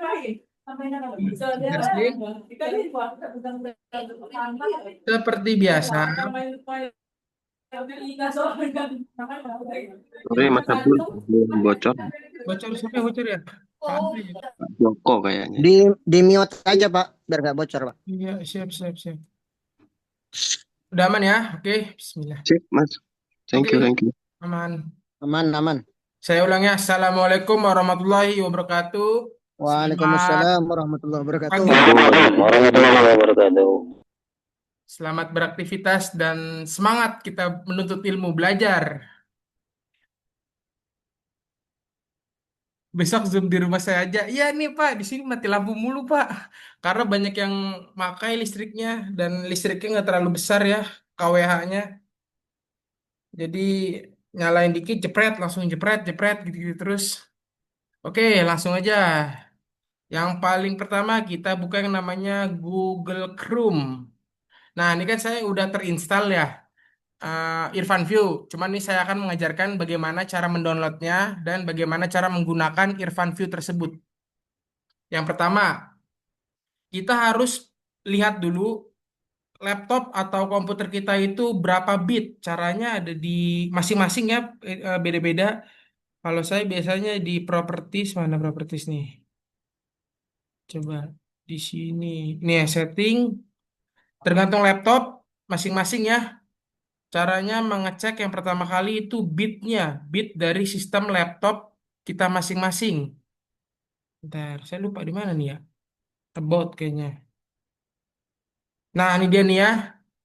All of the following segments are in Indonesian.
Asik. Seperti biasa. Sore Mas Abdul belum bocor. Bocor siapa bocor ya? Santai ya. Pak Joko kayaknya. Di mute aja Pak, biar nggak bocor Pak. Iya, siap, siap, siap. Udah aman ya? Oke, bismillah. Sip, Mas. Thank you, Oke, thank you. aman. Aman, aman. Saya ulangi, Assalamualaikum warahmatullahi wabarakatuh. Selamat Waalaikumsalam warahmatullahi wabarakatuh. pagi, Warahmatullahi wabarakatuh. selamat beraktivitas dan semangat kita menuntut ilmu belajar. Besok Zoom di rumah saya aja. Iya nih Pak, di sini mati lampu mulu Pak. Karena banyak yang makai listriknya dan listriknya nggak terlalu besar ya, KWH-nya. Jadi nyalain dikit, jepret, langsung jepret, jepret gitu-gitu terus. Oke, langsung aja. Yang paling pertama kita buka yang namanya Google Chrome. Nah, ini kan saya udah terinstall ya, Irfan View. Cuman ini saya akan mengajarkan bagaimana cara mendownloadnya dan bagaimana cara menggunakan Irfan View tersebut. Yang pertama, kita harus lihat dulu laptop atau komputer kita itu berapa bit. Caranya ada di masing-masing ya, beda-beda. Kalau saya biasanya di properties, mana properties nih? Coba di sini. Ini ya setting, tergantung laptop masing-masing ya. Caranya mengecek yang pertama kali itu bitnya, bit dari sistem laptop kita masing-masing. Bentar, saya lupa di mana nih ya. About kayaknya. Nah, ini dia nih ya.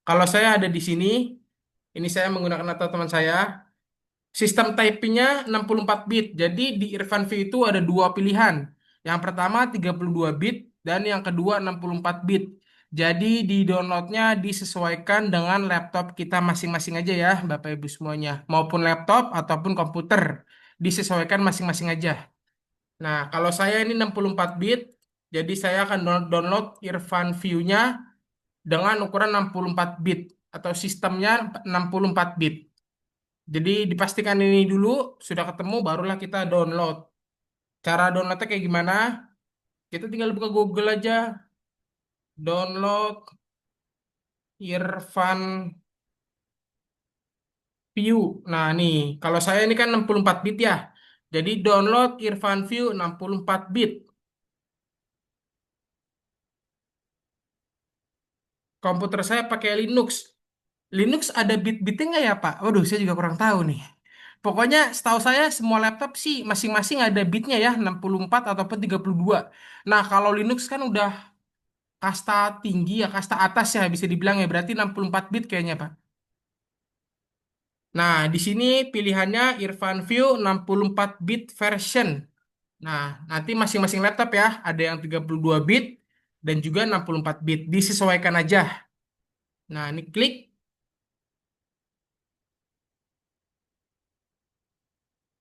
Kalau saya ada di sini, ini saya menggunakan atau teman saya. Sistem typingnya 64 bit. Jadi di Irfan V itu ada dua pilihan. Yang pertama 32 bit dan yang kedua 64 bit. Jadi di downloadnya disesuaikan dengan laptop kita masing-masing aja ya, Bapak Ibu semuanya. Maupun laptop ataupun komputer. Disesuaikan masing-masing aja. Nah, kalau saya ini 64 bit, jadi saya akan download Irfan View-nya dengan ukuran 64 bit atau sistemnya 64 bit. Jadi dipastikan ini dulu sudah ketemu barulah kita download. Cara downloadnya kayak gimana? Kita tinggal buka Google aja, download Irfan View. Nah, nih, kalau saya ini kan 64 bit ya. Jadi download Irfan View 64 bit. Komputer saya pakai Linux. Linux ada bit-bitnya nggak ya, Pak? Waduh, saya juga kurang tahu nih. Pokoknya setahu saya semua laptop sih masing-masing ada bitnya ya, 64 ataupun 32. Nah, kalau Linux kan udah kasta tinggi ya, kasta atas ya bisa dibilang ya, berarti 64 bit kayaknya, Pak. Nah, di sini pilihannya Irfan View 64 bit version. Nah, nanti masing-masing laptop ya, ada yang 32 bit dan juga 64 bit. Disesuaikan aja. Nah, ini klik.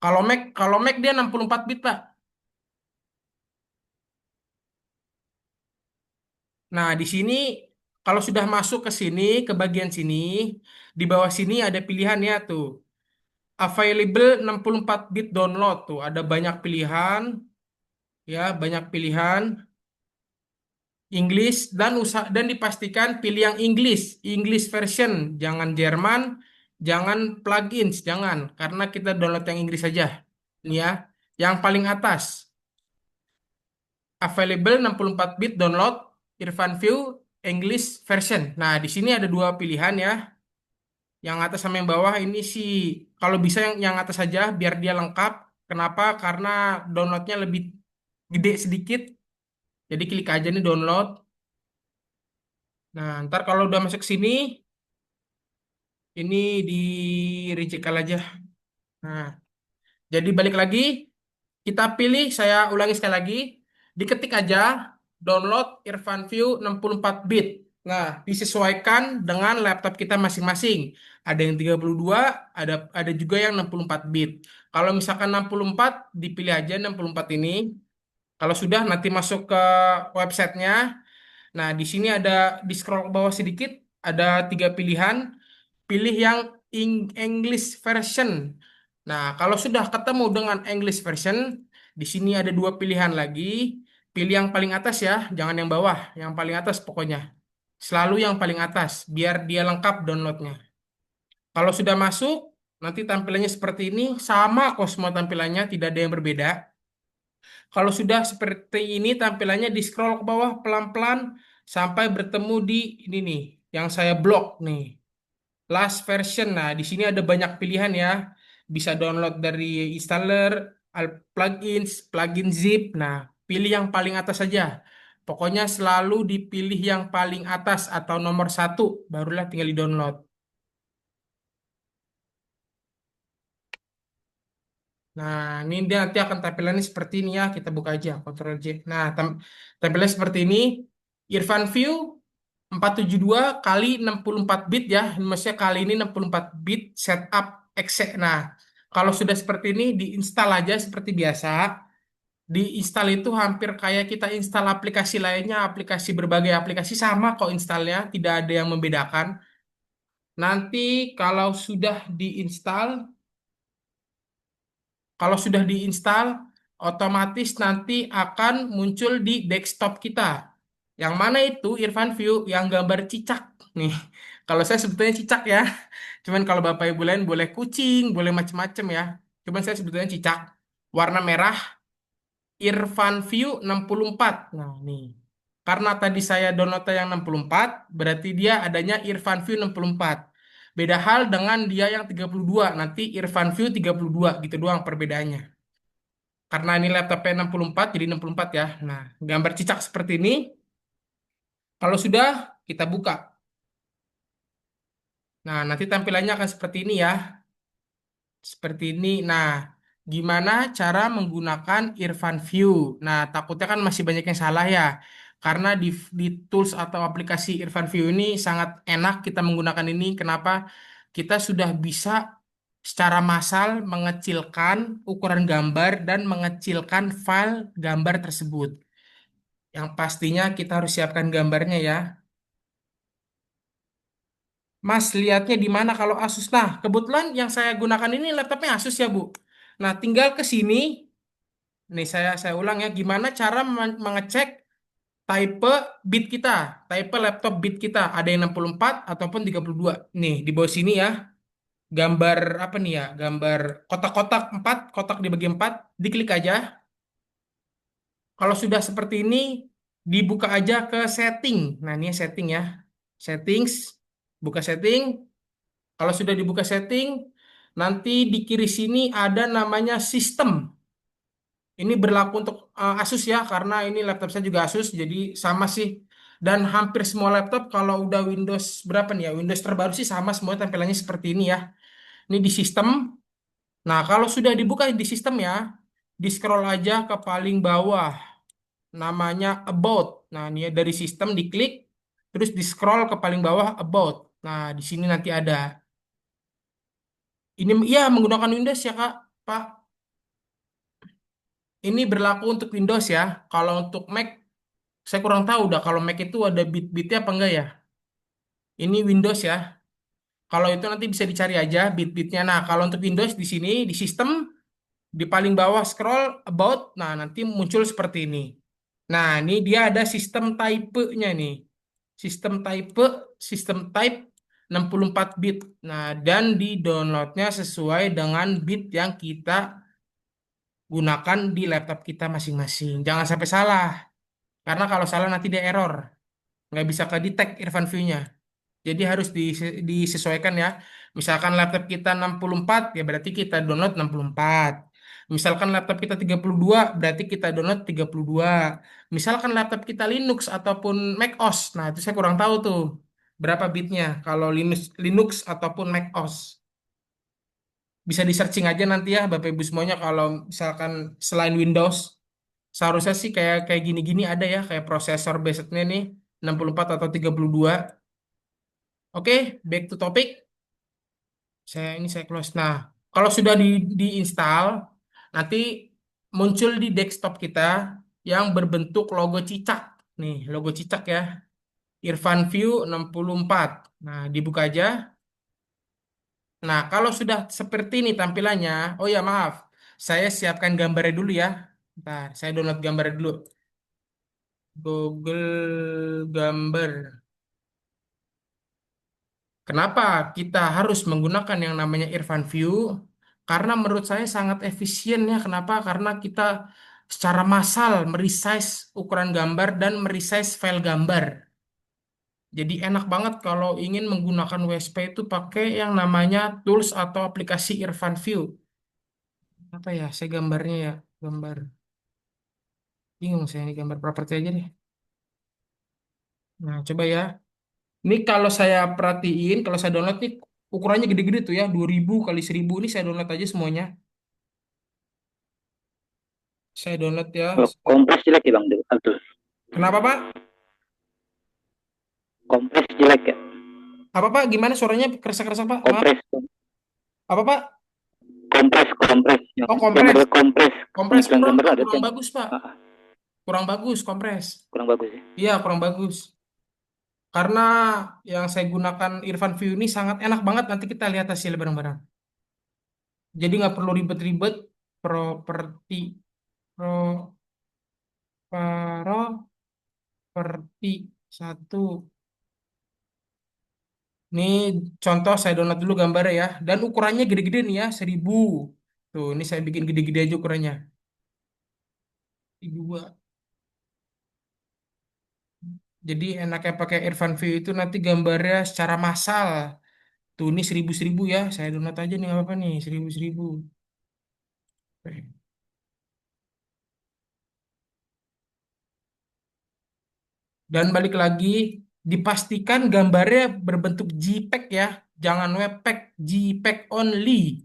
Kalau Mac dia 64 bit, Pak. Nah, di sini kalau sudah masuk ke sini, ke bagian sini, di bawah sini ada pilihan ya tuh. Available 64 bit download tuh, ada banyak pilihan ya, banyak pilihan English dan dipastikan pilih yang English, English version, jangan Jerman, jangan plugins, jangan karena kita download yang Inggris saja. Ini ya, yang paling atas available 64 bit download Irfan View English version. Nah, di sini ada dua pilihan ya. Yang atas sama yang bawah ini sih kalau bisa yang atas saja biar dia lengkap. Kenapa? Karena downloadnya lebih gede sedikit. Jadi klik aja nih download. Nah, ntar kalau udah masuk sini, ini di reject aja. Nah, jadi balik lagi, kita pilih, saya ulangi sekali lagi, diketik aja download Irfan View 64 bit. Nah, disesuaikan dengan laptop kita masing-masing. Ada yang 32, ada juga yang 64 bit. Kalau misalkan 64, dipilih aja 64 ini. Kalau sudah nanti masuk ke websitenya. Nah, di sini ada di scroll ke bawah sedikit, ada tiga pilihan. Pilih yang English version. Nah, kalau sudah ketemu dengan English version, di sini ada dua pilihan lagi. pilih yang paling atas ya, jangan yang bawah, yang paling atas pokoknya. Selalu yang paling atas, biar dia lengkap downloadnya. Kalau sudah masuk, nanti tampilannya seperti ini, sama kok semua tampilannya, tidak ada yang berbeda. Kalau sudah seperti ini tampilannya di scroll ke bawah pelan-pelan sampai bertemu di ini nih, yang saya blok nih. Last version. Nah, di sini ada banyak pilihan ya. Bisa download dari installer, plugins, plugin zip. Nah, pilih yang paling atas saja. Pokoknya selalu dipilih yang paling atas atau nomor satu, barulah tinggal di-download. Nah, ini dia nanti akan tampilannya seperti ini ya. Kita buka aja, Ctrl J. Nah, tampilannya seperti ini. Irfan View 472 kali 64 bit ya. Maksudnya kali ini 64 bit setup exe. Nah, kalau sudah seperti ini diinstal aja seperti biasa. Diinstal itu hampir kayak kita install aplikasi lainnya, aplikasi berbagai aplikasi sama kok installnya, tidak ada yang membedakan. Nanti kalau sudah diinstal, kalau sudah diinstal, otomatis nanti akan muncul di desktop kita. Yang mana itu Irfan View yang gambar cicak nih. Kalau saya sebetulnya cicak ya. Cuman kalau Bapak Ibu lain boleh kucing, boleh macam-macam ya. Cuman saya sebetulnya cicak. Warna merah Irfan View 64. Nah, nih. Karena tadi saya download yang 64, berarti dia adanya Irfan View 64. Beda hal dengan dia yang 32. Nanti Irfan View 32 gitu doang perbedaannya. Karena ini laptopnya 64 jadi 64 ya. Nah, gambar cicak seperti ini. Kalau sudah kita buka. Nah, nanti tampilannya akan seperti ini ya. Seperti ini. Nah, gimana cara menggunakan Irfan View? Nah, takutnya kan masih banyak yang salah ya. Karena di tools atau aplikasi Irfan View ini sangat enak kita menggunakan ini. Kenapa? Kita sudah bisa secara massal mengecilkan ukuran gambar dan mengecilkan file gambar tersebut. Yang pastinya kita harus siapkan gambarnya ya. Mas, lihatnya di mana kalau Asus? Nah, kebetulan yang saya gunakan ini laptopnya Asus ya, Bu. Nah, tinggal ke sini. Nih, saya ulang ya. Gimana cara mengecek type bit kita? Type laptop bit kita. Ada yang 64 ataupun 32. Nih, di bawah sini ya. Gambar apa nih ya? Gambar kotak-kotak 4, kotak dibagi 4. Diklik aja. Kalau sudah seperti ini, dibuka aja ke setting. Nah, ini setting ya. Settings. Buka setting. Kalau sudah dibuka setting, nanti di kiri sini ada namanya sistem. Ini berlaku untuk Asus ya, karena ini laptop saya juga Asus, jadi sama sih. Dan hampir semua laptop kalau udah Windows berapa nih ya, Windows terbaru sih sama semua tampilannya seperti ini ya. Ini di sistem. Nah, kalau sudah dibuka di sistem ya, di scroll aja ke paling bawah, namanya About. Nah, ini ya, dari sistem diklik, terus di scroll ke paling bawah About. Nah, di sini nanti ada. Ini ya menggunakan Windows ya Kak, Pak. Ini berlaku untuk Windows ya. Kalau untuk Mac, saya kurang tahu dah kalau Mac itu ada bit-bitnya apa enggak ya. Ini Windows ya. Kalau itu nanti bisa dicari aja bit-bitnya. Nah, kalau untuk Windows di sini di sistem di paling bawah scroll about. Nah, nanti muncul seperti ini. Nah, ini dia ada sistem type-nya nih. Sistem type, sistem type 64 bit. Nah, dan di downloadnya sesuai dengan bit yang kita gunakan di laptop kita masing-masing. Jangan sampai salah. Karena kalau salah nanti dia error. Nggak bisa ke detect Irfan view-nya. Jadi harus disesuaikan ya. Misalkan laptop kita 64, ya berarti kita download 64. Misalkan laptop kita 32, berarti kita download 32. Misalkan laptop kita Linux ataupun Mac OS. Nah, itu saya kurang tahu tuh. Berapa bitnya kalau Linux ataupun Mac OS. Bisa di searching aja nanti ya Bapak Ibu semuanya kalau misalkan selain Windows. Seharusnya sih kayak kayak gini-gini ada ya, kayak prosesor basednya nih 64 atau 32. Oke, back to topic. Saya close. Nah, kalau sudah diinstal, nanti muncul di desktop kita yang berbentuk logo cicak. Nih, logo cicak ya. Irfan View 64. Nah, dibuka aja. Nah, kalau sudah seperti ini tampilannya, oh ya maaf, saya siapkan gambarnya dulu ya. Ntar, saya download gambarnya dulu. Google Gambar. Kenapa kita harus menggunakan yang namanya Irfan View? Karena menurut saya sangat efisien ya. Kenapa? Karena kita secara massal meresize ukuran gambar dan meresize file gambar. Jadi enak banget kalau ingin menggunakan WSP itu pakai yang namanya tools atau aplikasi Irfan View. Apa ya? Saya gambarnya ya, gambar. Bingung saya ini gambar properti aja deh. Nah, coba ya. Ini kalau saya perhatiin, kalau saya download nih ukurannya gede-gede tuh ya, 2000 kali 1000 ini saya download aja semuanya. Saya download ya. Oh, kompres jelek ya Bang Abdul. Kenapa Pak? Kompres jelek ya. Apa Pak? Gimana suaranya kerasa-kerasa Pak? Maaf. Kompres, Apa Pak? kompres. Oh, Yang kompres. model kompres. Kompres Pengumpulan kurang gambar Pak, ada tuh kurang yang bagus Pak. ah, Kurang bagus kompres. kurang bagus ya. Iya, kurang bagus. Karena yang saya gunakan Irfan View ini sangat enak banget. Nanti kita lihat hasilnya bareng-bareng. Jadi nggak perlu ribet-ribet. Properti, properti satu. Ini contoh saya download dulu gambarnya ya. Dan ukurannya gede-gede nih ya, 1000. Tuh, ini saya bikin gede-gede aja ukurannya. Dua. Jadi enaknya pakai Irfan View itu nanti gambarnya secara massal. Tuh, ini 1000-1000 ya. Saya download aja nih, nggak apa-apa nih, 1000-1000. Dan balik lagi, dipastikan gambarnya berbentuk JPEG ya. Jangan WebPeg, JPEG only.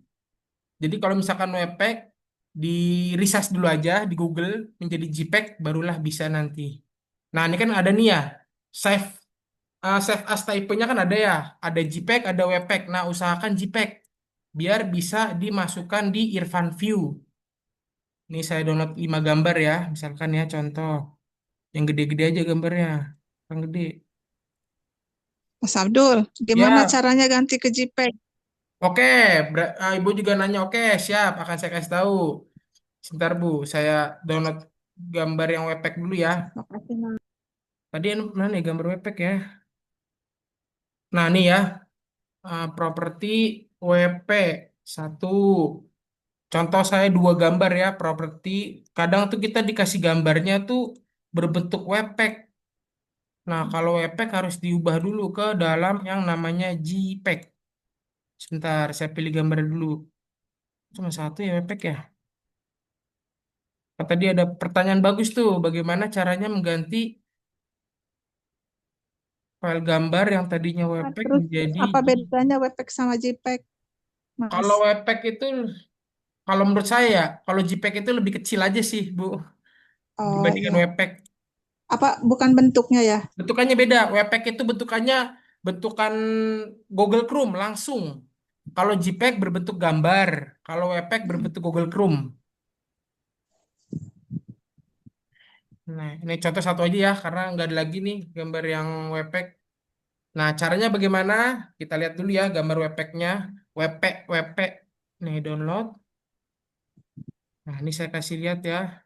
Jadi kalau misalkan WebPeg, di resize dulu aja di Google menjadi JPEG, barulah bisa nanti. Nah, ini kan ada nih ya, save save as type-nya kan ada ya, ada JPEG, ada WebPeg. Nah, usahakan JPEG biar bisa dimasukkan di Irfan View. Ini saya download 5 gambar ya, misalkan ya contoh. Yang gede-gede aja gambarnya, yang gede. Mas Abdul, gimana Ya, caranya ganti ke JPEG? oke. Ibu juga nanya, oke, siap, akan saya kasih tahu. Sebentar Bu, saya download gambar yang WebPeg dulu ya. Makasih, Mas. Tadi mana nih gambar WebPeg ya? Nah, ini ya, properti WP satu. Contoh saya dua gambar ya, properti. Kadang tuh kita dikasih gambarnya tuh berbentuk WebPeg. Nah, kalau WebPeg harus diubah dulu ke dalam yang namanya JPEG. Sebentar, saya pilih gambar dulu. Cuma satu ya WebPeg ya. Tadi ada pertanyaan bagus tuh, bagaimana caranya mengganti file gambar yang tadinya WebPeg Terus menjadi apa bedanya WebPeg sama JPEG, Mas? kalau WebPeg itu, kalau menurut saya ya, kalau JPEG itu lebih kecil aja sih, Bu, Oh dibandingkan ya, WebPeg. apa bukan bentuknya ya? Bentukannya beda. WebPeg itu bentukannya bentukan Google Chrome langsung. Kalau JPEG berbentuk gambar, kalau WebPeg berbentuk Google Chrome. Nah, ini contoh satu aja ya, karena nggak ada lagi nih gambar yang WebPeg. Nah, caranya bagaimana? Kita lihat dulu ya gambar WebPeg-nya. WebPeg. Nih, download. Nah, ini saya kasih lihat ya.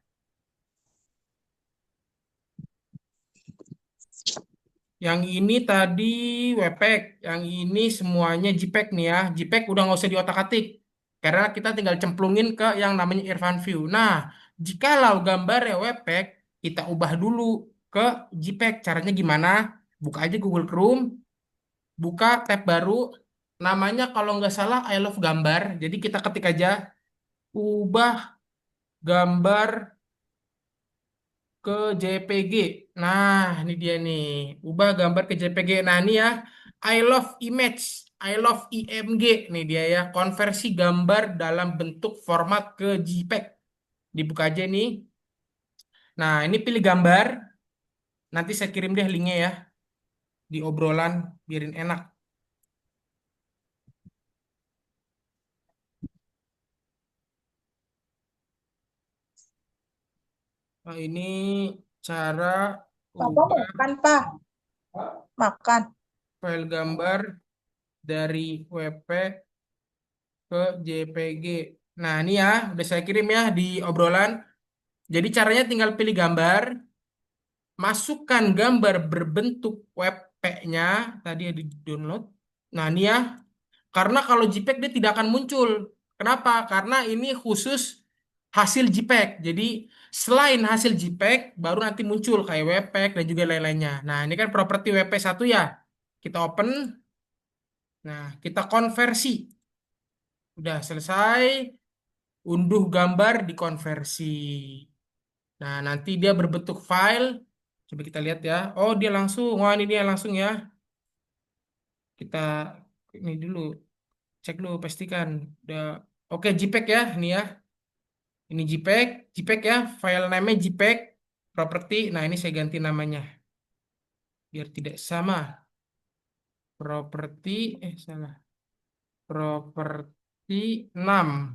Yang ini tadi WebPeg, yang ini semuanya JPEG nih ya. JPEG udah nggak usah diotak-atik, karena kita tinggal cemplungin ke yang namanya Irfan View. Nah, jikalau gambarnya WebPeg, kita ubah dulu ke JPEG. Caranya gimana? Buka aja Google Chrome, buka tab baru, namanya kalau nggak salah I Love Gambar. Jadi kita ketik aja, ubah gambar ke JPG. Nah, ini dia nih. Ubah gambar ke JPG. Nah, ini ya. I love image. I love IMG. Nih dia ya. Konversi gambar dalam bentuk format ke JPEG. Dibuka aja nih. Nah, ini pilih gambar. Nanti saya kirim deh linknya ya. Di obrolan. Biarin enak. Nah, ini cara Papa ubah makan, Pak. Makan. file gambar dari WP ke JPG. Nah, ini ya. Udah saya kirim ya di obrolan. Jadi caranya tinggal pilih gambar, masukkan gambar berbentuk WP-nya, tadi ada di download. Nah, ini ya, karena kalau JPEG dia tidak akan muncul. Kenapa? Karena ini khusus hasil JPEG. Jadi selain hasil JPEG, baru nanti muncul kayak WPEG dan juga lain-lainnya. Nah, ini kan properti WP1 ya. Kita open. Nah, kita konversi. Udah selesai. Unduh gambar dikonversi. Nah, nanti dia berbentuk file. Coba kita lihat ya. Oh, dia langsung. Wah, ini dia langsung ya. Kita ini dulu. Cek dulu, pastikan. Udah. Oke, JPEG ya. Ini ya. Ini JPEG. JPEG ya. File namanya JPEG. Properti. Nah, ini saya ganti namanya. Biar tidak sama. Properti. Salah. Properti 6.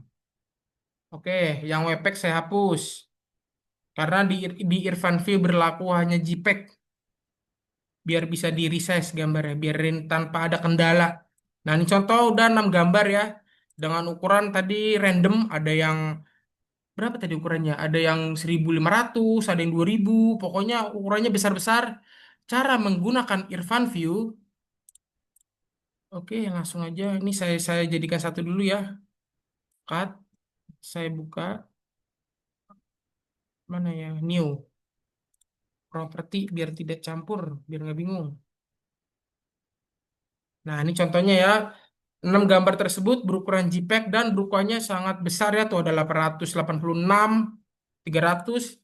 Oke, yang WPEG saya hapus. Karena di Irfan View berlaku hanya JPEG. Biar bisa di resize gambarnya, biarin tanpa ada kendala. Nah, ini contoh udah 6 gambar ya. Dengan ukuran tadi random, ada yang berapa tadi ukurannya? Ada yang 1.500, ada yang 2.000, pokoknya ukurannya besar-besar. Cara menggunakan Irfan View, oke, langsung aja. Ini saya jadikan satu dulu ya. Cut, saya buka mana ya? New property biar tidak campur, biar nggak bingung. Nah, ini contohnya ya. 6 gambar tersebut berukuran JPEG dan berukurannya sangat besar ya. Tuh ada 886, 300.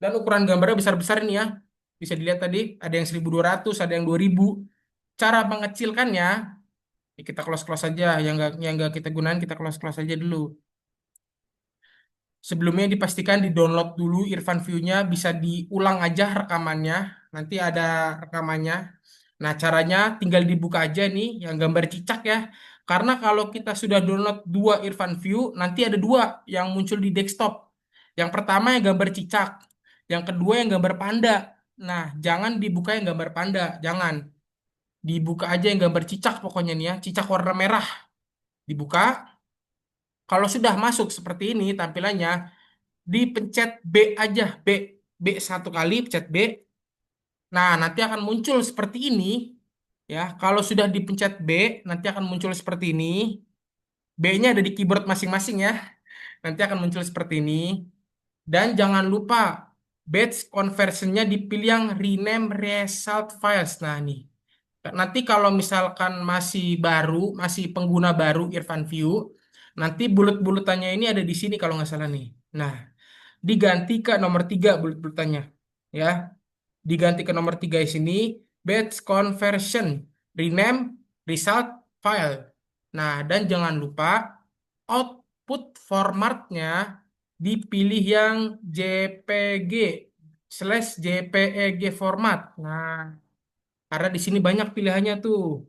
Dan ukuran gambarnya besar-besar ini ya. Bisa dilihat tadi, ada yang 1.200, ada yang 2.000. Cara mengecilkannya, ya kita close-close aja. Yang nggak kita gunakan, kita close-close aja dulu. Sebelumnya dipastikan di-download dulu Irfan View-nya, bisa diulang aja rekamannya. Nanti ada rekamannya. Nah, caranya tinggal dibuka aja nih yang gambar cicak ya. Karena kalau kita sudah download dua Irfan View, nanti ada dua yang muncul di desktop. Yang pertama yang gambar cicak, yang kedua yang gambar panda. Nah, jangan dibuka yang gambar panda, jangan. Dibuka aja yang gambar cicak pokoknya nih ya, cicak warna merah. Dibuka. Kalau sudah masuk seperti ini tampilannya, dipencet B aja, B satu kali, pencet B. Nah, nanti akan muncul seperti ini. Ya, kalau sudah dipencet B, nanti akan muncul seperti ini. B-nya ada di keyboard masing-masing ya. Nanti akan muncul seperti ini. Dan jangan lupa, batch conversionnya dipilih yang rename result files. Nah, nih. Nanti kalau misalkan masih baru, masih pengguna baru Irfan View, nanti bulut-bulutannya ini ada di sini kalau nggak salah nih. Nah, diganti ke nomor 3 bulut-bulutannya. Ya, diganti ke nomor 3 di sini, batch conversion, rename, result, file. Nah, dan jangan lupa output formatnya dipilih yang JPG slash JPEG format. Nah, karena di sini banyak pilihannya tuh.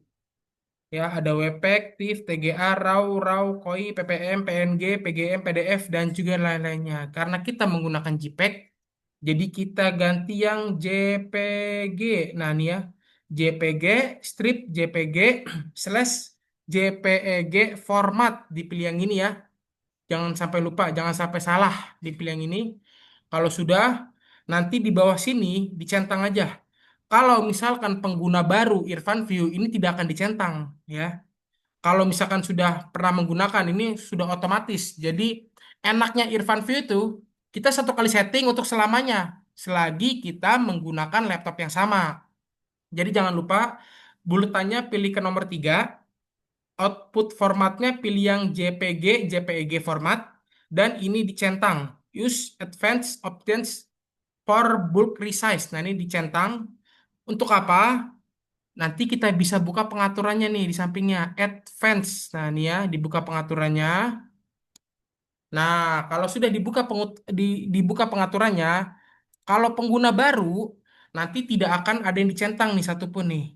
Ya, ada WPEG, TIFF, TGA, RAW, RAW, KOI, PPM, PNG, PGM, PDF, dan juga lain-lainnya. Karena kita menggunakan JPEG, jadi kita ganti yang JPG. Nah, ini ya. JPG, strip JPG, slash JPEG format. Dipilih yang ini ya. Jangan sampai lupa, jangan sampai salah dipilih yang ini. Kalau sudah, nanti di bawah sini dicentang aja. Kalau misalkan pengguna baru Irfan View ini tidak akan dicentang ya. Kalau misalkan sudah pernah menggunakan ini sudah otomatis. Jadi enaknya Irfan View itu kita satu kali setting untuk selamanya selagi kita menggunakan laptop yang sama. Jadi jangan lupa bulutannya pilih ke nomor 3, output formatnya pilih yang JPG, JPEG format, dan ini dicentang. Use advanced options for bulk resize. Nah, ini dicentang. Untuk apa? Nanti kita bisa buka pengaturannya nih di sampingnya. Advance. Nah, ini ya, dibuka pengaturannya. Nah, kalau sudah dibuka pengaturannya, kalau pengguna baru, nanti tidak akan ada yang dicentang nih satupun nih.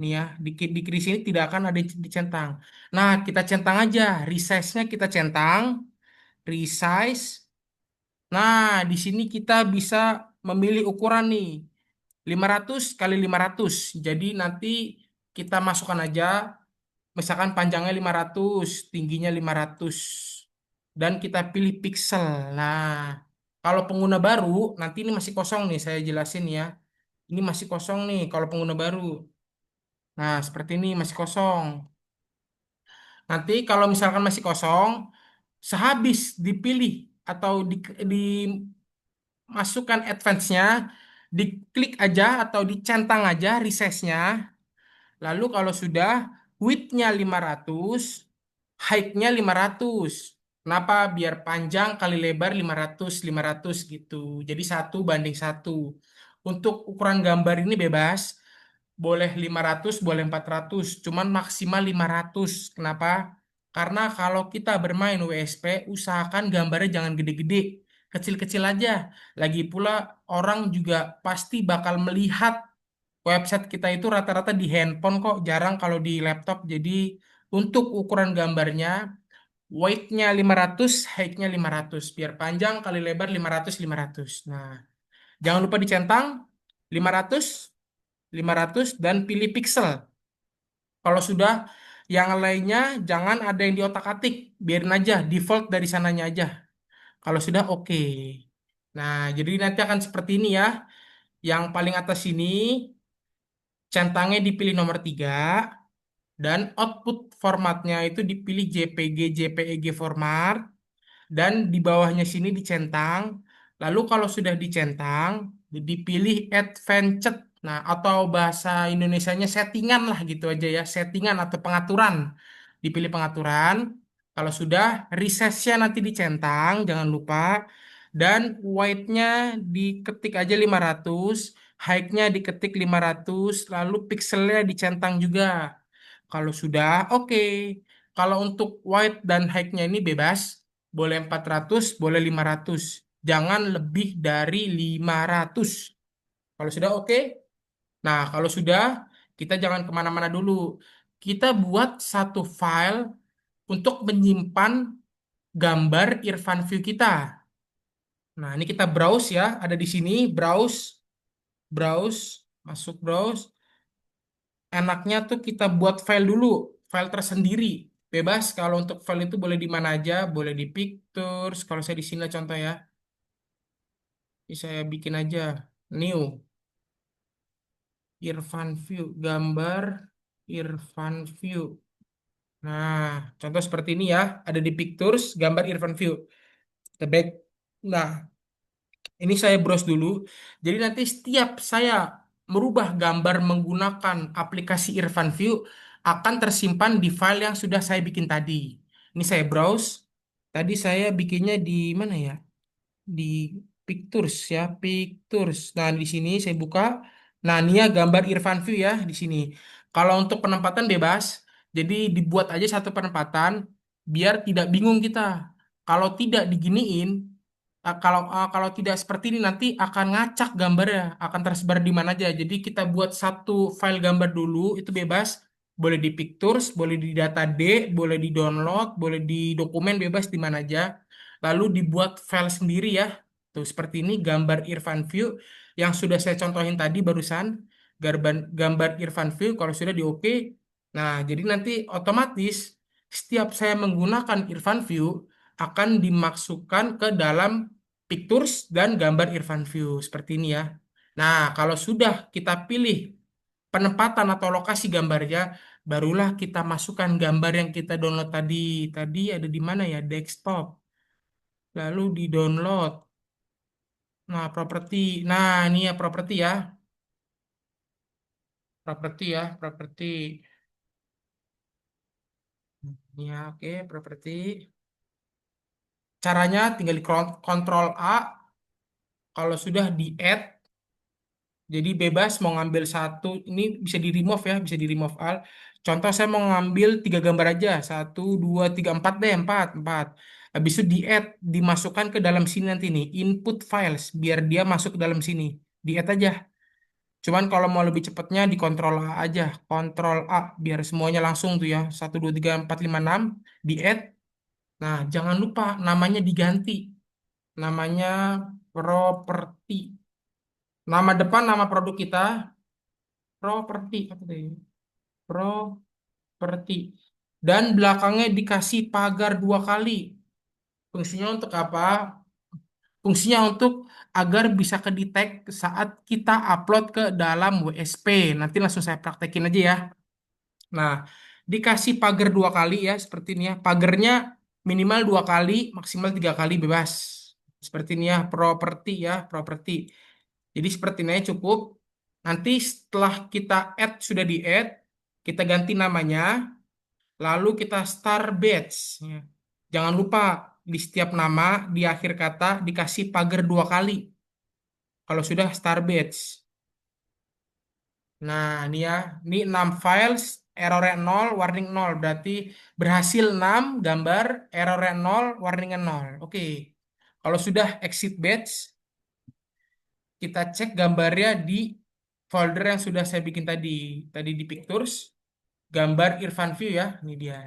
Nih ya, di kiri sini tidak akan ada yang dicentang. Nah, kita centang aja. Resize-nya kita centang. Resize. Nah, di sini kita bisa memilih ukuran nih. 500 kali 500. Jadi nanti kita masukkan aja. Misalkan panjangnya 500, tingginya 500. Dan kita pilih pixel. Nah, Kalau pengguna baru, nanti ini masih kosong nih, saya jelasin ya. Ini masih kosong nih kalau pengguna baru. Nah, seperti ini masih kosong. Nanti kalau misalkan masih kosong, sehabis dipilih atau dimasukkan advance-nya, diklik aja atau dicentang aja resize-nya. Lalu kalau sudah width-nya 500, height-nya 500. Kenapa? Biar panjang kali lebar 500 gitu. Jadi 1:1. Untuk ukuran gambar ini bebas. Boleh 500, boleh 400. Cuman maksimal 500. Kenapa? Karena kalau kita bermain WSP, usahakan gambarnya jangan gede-gede. Kecil-kecil aja. Lagi pula orang juga pasti bakal melihat website kita itu rata-rata di handphone kok, jarang kalau di laptop. Jadi untuk ukuran gambarnya, weight-nya 500, height-nya 500. Biar panjang kali lebar 500, 500. Nah, jangan lupa dicentang 500, 500, dan pilih pixel. Kalau sudah, yang lainnya jangan ada yang diotak-atik. Biarin aja, default dari sananya aja. Kalau sudah, oke. Nah, jadi nanti akan seperti ini ya. Yang paling atas ini, centangnya dipilih nomor 3. Dan output formatnya itu dipilih JPG, JPEG format, dan di bawahnya sini dicentang. Lalu kalau sudah dicentang, dipilih advanced. Nah, atau bahasa Indonesianya settingan lah gitu aja ya, settingan atau pengaturan. Dipilih pengaturan. Kalau sudah, resize-nya nanti dicentang, jangan lupa. Dan white-nya diketik aja 500, height-nya diketik 500, lalu pixelnya dicentang juga. Kalau sudah, oke. Kalau untuk white dan height-nya ini bebas, boleh 400, boleh 500. Jangan lebih dari 500. Kalau sudah oke. Nah, kalau sudah, kita jangan kemana-mana dulu. Kita buat satu file untuk menyimpan gambar Irfan View kita. Nah, ini kita browse ya. Ada di sini, browse, browse, masuk browse. Enaknya tuh kita buat file dulu, file tersendiri. Bebas kalau untuk file itu boleh di mana aja, boleh di Pictures. Kalau saya di sini lah contoh ya, ini saya bikin aja new Irfan View, gambar Irfan View. Nah, contoh seperti ini ya, ada di Pictures, gambar Irfan View. Kita back. Nah, ini saya browse dulu. Jadi nanti setiap saya merubah gambar menggunakan aplikasi Irfan View akan tersimpan di file yang sudah saya bikin tadi. Ini saya browse. Tadi saya bikinnya di mana ya? Di Pictures ya, Pictures. Nah, di sini saya buka. Nah, ini ya gambar Irfan View ya di sini. Kalau untuk penempatan bebas, jadi dibuat aja satu penempatan biar tidak bingung kita. Kalau tidak diginiin, kalau tidak seperti ini nanti akan ngacak gambarnya, akan tersebar di mana aja. Jadi kita buat satu file gambar dulu, itu bebas. Boleh di Pictures, boleh di data D, boleh di download, boleh di dokumen, bebas di mana aja. Lalu dibuat file sendiri ya. Tuh seperti ini gambar Irfan View yang sudah saya contohin tadi barusan. Gambar Irfan View kalau sudah di oke. Nah, jadi nanti otomatis setiap saya menggunakan Irfan View akan dimasukkan ke dalam Pictures dan gambar Irfan View seperti ini ya. Nah, kalau sudah kita pilih penempatan atau lokasi gambarnya, barulah kita masukkan gambar yang kita download tadi. Tadi ada di mana ya? Desktop. Lalu di download. Nah, properti. Nah, ini ya properti ya. Properti ya, properti. Ini ya, oke, properti. Caranya tinggal di Ctrl A. Kalau sudah di add, jadi bebas mau ngambil satu, ini bisa di remove ya, bisa di remove all. Contoh saya mau ngambil 3 gambar aja, 1, 2, 3, 4 deh, 4. Habis itu di add, dimasukkan ke dalam sini nanti nih, input files, biar dia masuk ke dalam sini. Di add aja. Cuman kalau mau lebih cepatnya di Ctrl A aja, Ctrl A, biar semuanya langsung tuh ya, 1, 2, 3, 4, 5, 6, di add. Nah, jangan lupa namanya diganti. Namanya properti. Nama depan nama produk kita, properti apa tadi? Properti. Dan belakangnya dikasih pagar 2 kali. Fungsinya untuk apa? Fungsinya untuk agar bisa kedetek saat kita upload ke dalam WSP. Nanti langsung saya praktekin aja ya. Nah, dikasih pagar 2 kali ya, seperti ini ya. Pagarnya minimal 2 kali, maksimal 3 kali bebas. Seperti ini ya, properti ya, properti. Jadi seperti ini aja cukup. Nanti setelah kita add, sudah di add, kita ganti namanya, lalu kita start batch. Ya. Jangan lupa di setiap nama, di akhir kata dikasih pagar 2 kali. Kalau sudah start batch. Nah, ini ya, ini 6 files, errornya 0, warning 0. Berarti berhasil 6 gambar, errornya 0, warningnya 0. Oke. Kalau sudah exit batch, kita cek gambarnya di folder yang sudah saya bikin tadi. Tadi di Pictures, gambar Irfan View ya, ini dia.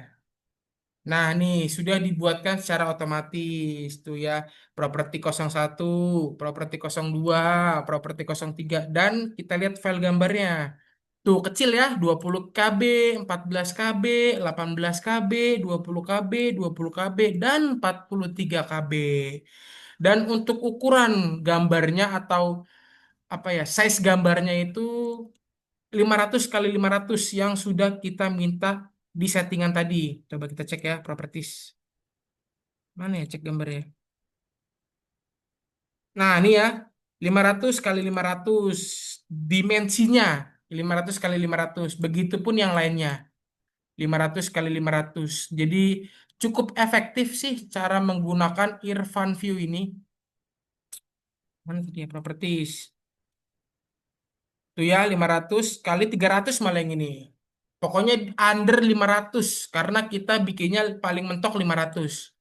Nah, nih sudah dibuatkan secara otomatis tuh ya. Properti 01, properti 02, properti 03, dan kita lihat file gambarnya. Tuh kecil ya, 20 KB, 14 KB, 18 KB, 20 KB, 20 KB, dan 43 KB. Dan untuk ukuran gambarnya atau apa ya, size gambarnya itu 500 kali 500 yang sudah kita minta di settingan tadi. Coba kita cek ya, properties. Mana ya cek gambarnya? Nah, ini ya, 500 kali 500 dimensinya 500 kali 500. Begitupun yang lainnya. 500 kali 500. Jadi cukup efektif sih cara menggunakan Irfan View ini. Mana tadi ya, properties? Tuh ya, 500 kali 300 malah yang ini. Pokoknya under 500 karena kita bikinnya paling mentok 500.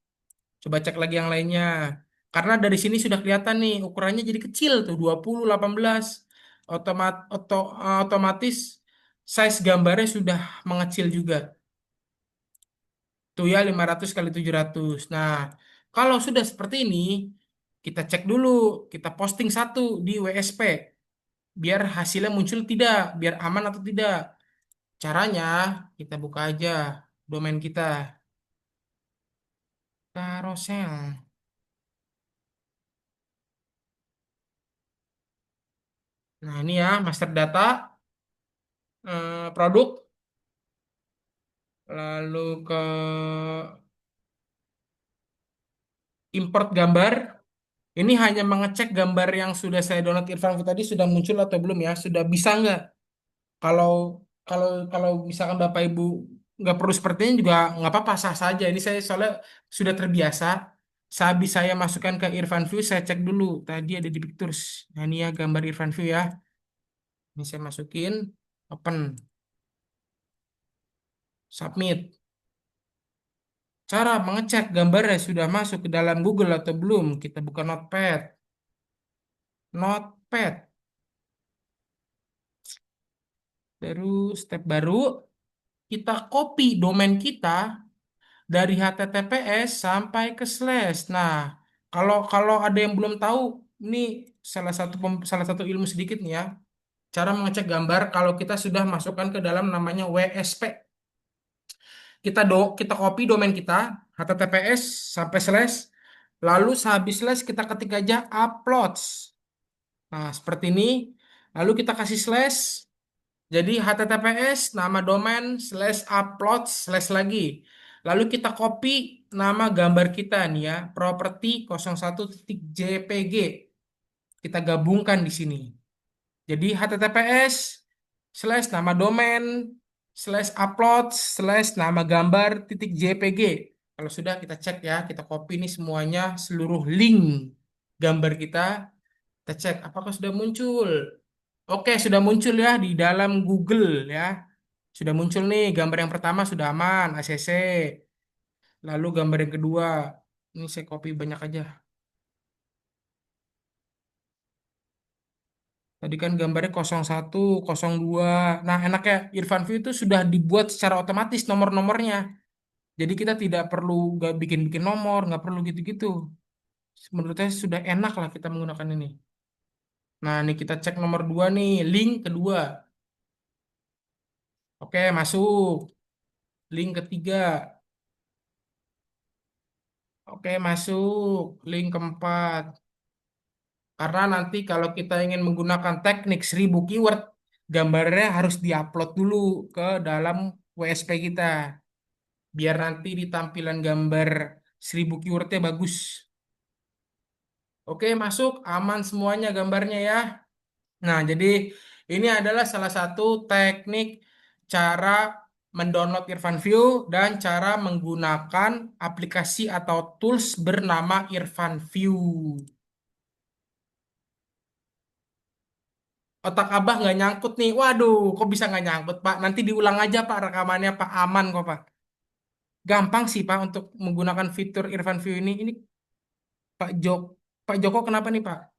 Coba cek lagi yang lainnya. Karena dari sini sudah kelihatan nih ukurannya jadi kecil tuh 20 18. Otomatis size gambarnya sudah mengecil juga. Tuh ya 500 kali 700. Nah, kalau sudah seperti ini, kita cek dulu, kita posting satu di WSP biar hasilnya muncul tidak, biar aman atau tidak. Caranya kita buka aja domain kita, carousel. Nah, ini ya master data, produk, lalu ke import gambar. Ini hanya mengecek gambar yang sudah saya download Irfan tadi sudah muncul atau belum ya, sudah bisa nggak? Kalau kalau misalkan Bapak Ibu nggak perlu sepertinya juga nggak apa-apa, sah saja. Ini saya soalnya sudah terbiasa. Sehabis saya masukkan ke Irfan View, saya cek dulu. Tadi ada di Pictures. Nah, ini ya gambar Irfan View ya. Ini saya masukin, open, submit. Cara mengecek gambarnya sudah masuk ke dalam Google atau belum, kita buka Notepad. Notepad. Terus step baru, kita copy domain kita dari HTTPS sampai ke slash. Nah, kalau kalau ada yang belum tahu, ini salah satu ilmu sedikit nih ya. Cara mengecek gambar kalau kita sudah masukkan ke dalam namanya WSP. Kita copy domain kita HTTPS sampai slash, lalu sehabis slash kita ketik aja uploads. Nah, seperti ini. Lalu kita kasih slash. Jadi HTTPS nama domain slash upload slash lagi. Lalu kita copy nama gambar kita nih ya, properti 01.jpg. Kita gabungkan di sini. Jadi HTTPS slash nama domain slash upload slash nama gambar titik JPG. Kalau sudah kita cek ya, kita copy ini semuanya seluruh link gambar kita. Kita cek apakah sudah muncul. Oke, sudah muncul ya di dalam Google ya. Sudah muncul nih gambar yang pertama sudah aman, ACC. Lalu gambar yang kedua, ini saya copy banyak aja. Tadi kan gambarnya 01, 02. Nah, enaknya Irfan View itu sudah dibuat secara otomatis nomor-nomornya. Jadi kita tidak perlu nggak bikin-bikin nomor, nggak perlu gitu-gitu. Menurut saya sudah enak lah kita menggunakan ini. Nah, ini kita cek nomor 2 nih, link kedua. Oke, masuk. Link ketiga. Oke, masuk. Link keempat. Karena nanti kalau kita ingin menggunakan teknik 1000 keyword, gambarnya harus diupload dulu ke dalam WSP kita. Biar nanti di tampilan gambar 1000 keywordnya bagus. Oke, masuk, aman semuanya gambarnya ya. Nah, jadi ini adalah salah satu teknik cara mendownload Irfan View dan cara menggunakan aplikasi atau tools bernama Irfan View. Otak Abah nggak nyangkut nih. Waduh, kok bisa nggak nyangkut, Pak? Nanti diulang aja, Pak, rekamannya, Pak. Aman kok, Pak. Gampang sih, Pak, untuk menggunakan fitur Irfan View ini. Ini Pak Jok, Pak Joko kenapa nih, Pak?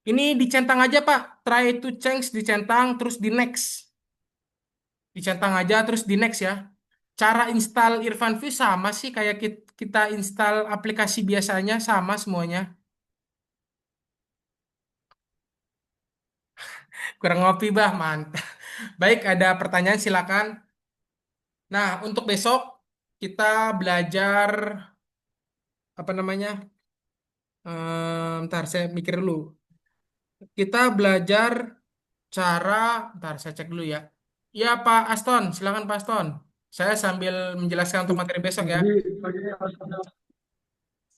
Ini dicentang aja, Pak. Try to change, dicentang, terus di next. Dicentang aja, terus di next ya. Cara install Irfan View sama sih kayak kita install aplikasi biasanya, sama semuanya. Kurang ngopi, Bah, mantap. Baik, ada pertanyaan silakan. Nah, untuk besok kita belajar apa namanya? Ntar saya mikir dulu. Kita belajar cara, ntar saya cek dulu ya. Ya, Pak Aston, silakan Pak Aston. Saya sambil menjelaskan untuk materi besok ya.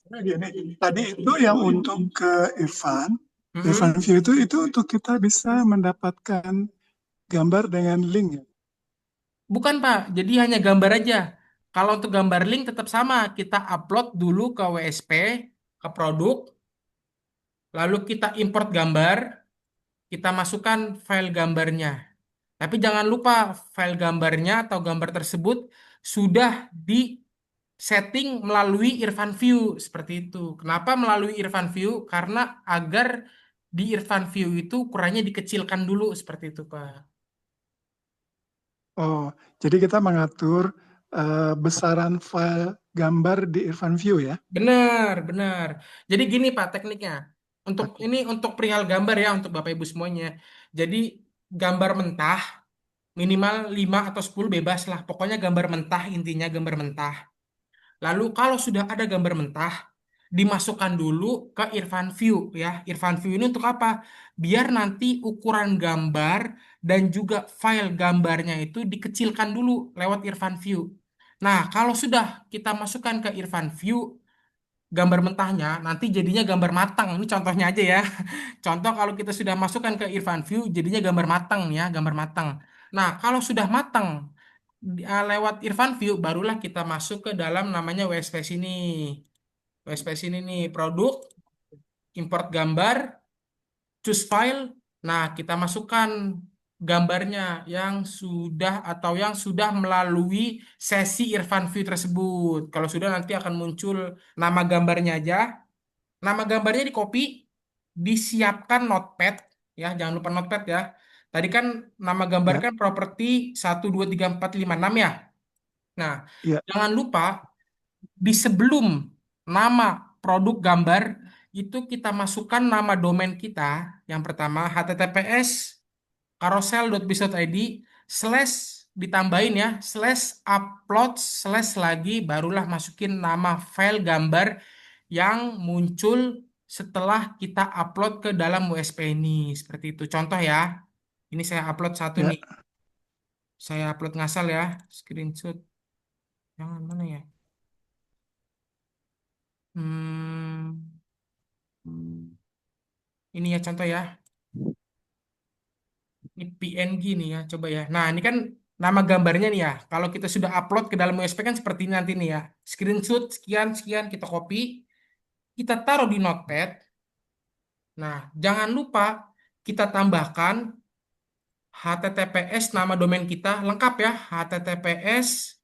Jadi gini, tadi itu yang untuk ke Irfan, Irfan Mm-mm. View itu untuk kita bisa mendapatkan gambar dengan link ya. Bukan, Pak. Jadi hanya gambar aja. Kalau untuk gambar link tetap sama. Kita upload dulu ke WSP, ke produk, lalu kita import gambar, kita masukkan file gambarnya. Tapi jangan lupa file gambarnya atau gambar tersebut sudah di setting melalui Irfan View seperti itu. Kenapa melalui Irfan View? Karena agar di Irfan View itu ukurannya dikecilkan dulu seperti itu, Pak. Oh, jadi kita mengatur besaran file gambar di Irfan View ya. Benar, benar. Jadi gini Pak tekniknya. Untuk Oke. ini untuk perihal gambar ya untuk Bapak Ibu semuanya. Jadi gambar mentah minimal 5 atau 10 bebas lah. Pokoknya gambar mentah intinya gambar mentah. Lalu kalau sudah ada gambar mentah dimasukkan dulu ke Irfan View ya. Irfan View ini untuk apa? Biar nanti ukuran gambar dan juga file gambarnya itu dikecilkan dulu lewat Irfan View. Nah, kalau sudah kita masukkan ke Irfan View, gambar mentahnya nanti jadinya gambar matang. Ini contohnya aja ya. Contoh kalau kita sudah masukkan ke Irfan View jadinya gambar matang ya, gambar matang. Nah, kalau sudah matang lewat Irfan View barulah kita masuk ke dalam namanya WSP sini. WSP sini nih produk, import gambar, choose file. Nah, kita masukkan gambarnya yang sudah atau yang sudah melalui sesi Irfan View tersebut. Kalau sudah nanti akan muncul nama gambarnya aja. Nama gambarnya di copy, disiapkan notepad, ya jangan lupa notepad ya. Tadi kan nama gambar Ya, kan properti 1 2 3 4 5 6 ya. Nah, ya, jangan lupa di sebelum nama produk gambar itu kita masukkan nama domain kita. Yang pertama https carousel.biz.id slash ditambahin ya slash upload slash lagi barulah masukin nama file gambar yang muncul setelah kita upload ke dalam WSP ini seperti itu contoh ya ini saya upload satu ya. nih saya upload ngasal ya screenshot jangan mana ya hmm, hmm, ini ya contoh ya ini PNG nih ya, coba ya. Nah, ini kan nama gambarnya nih ya. Kalau kita sudah upload ke dalam USB kan seperti ini nanti nih ya. Screenshot sekian sekian kita copy, kita taruh di Notepad. Nah, jangan lupa kita tambahkan HTTPS nama domain kita lengkap ya. HTTPS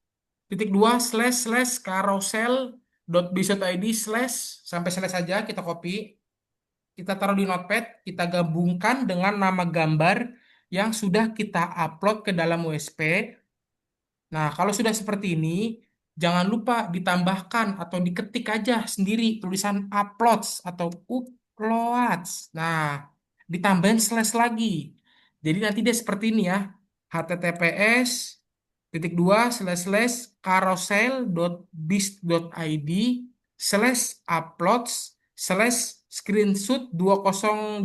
titik dua slash slash carousel.biz.id slash sampai slash saja kita copy. Kita taruh di Notepad, kita gabungkan dengan nama gambar yang sudah kita upload ke dalam WSP. Nah, kalau sudah seperti ini, jangan lupa ditambahkan atau diketik aja sendiri tulisan uploads atau uploads. Nah, ditambahin slash lagi. Jadi nanti dia seperti ini ya. HTTPS titik dua slash slash carousel.biz.id slash uploads slash screenshot 2025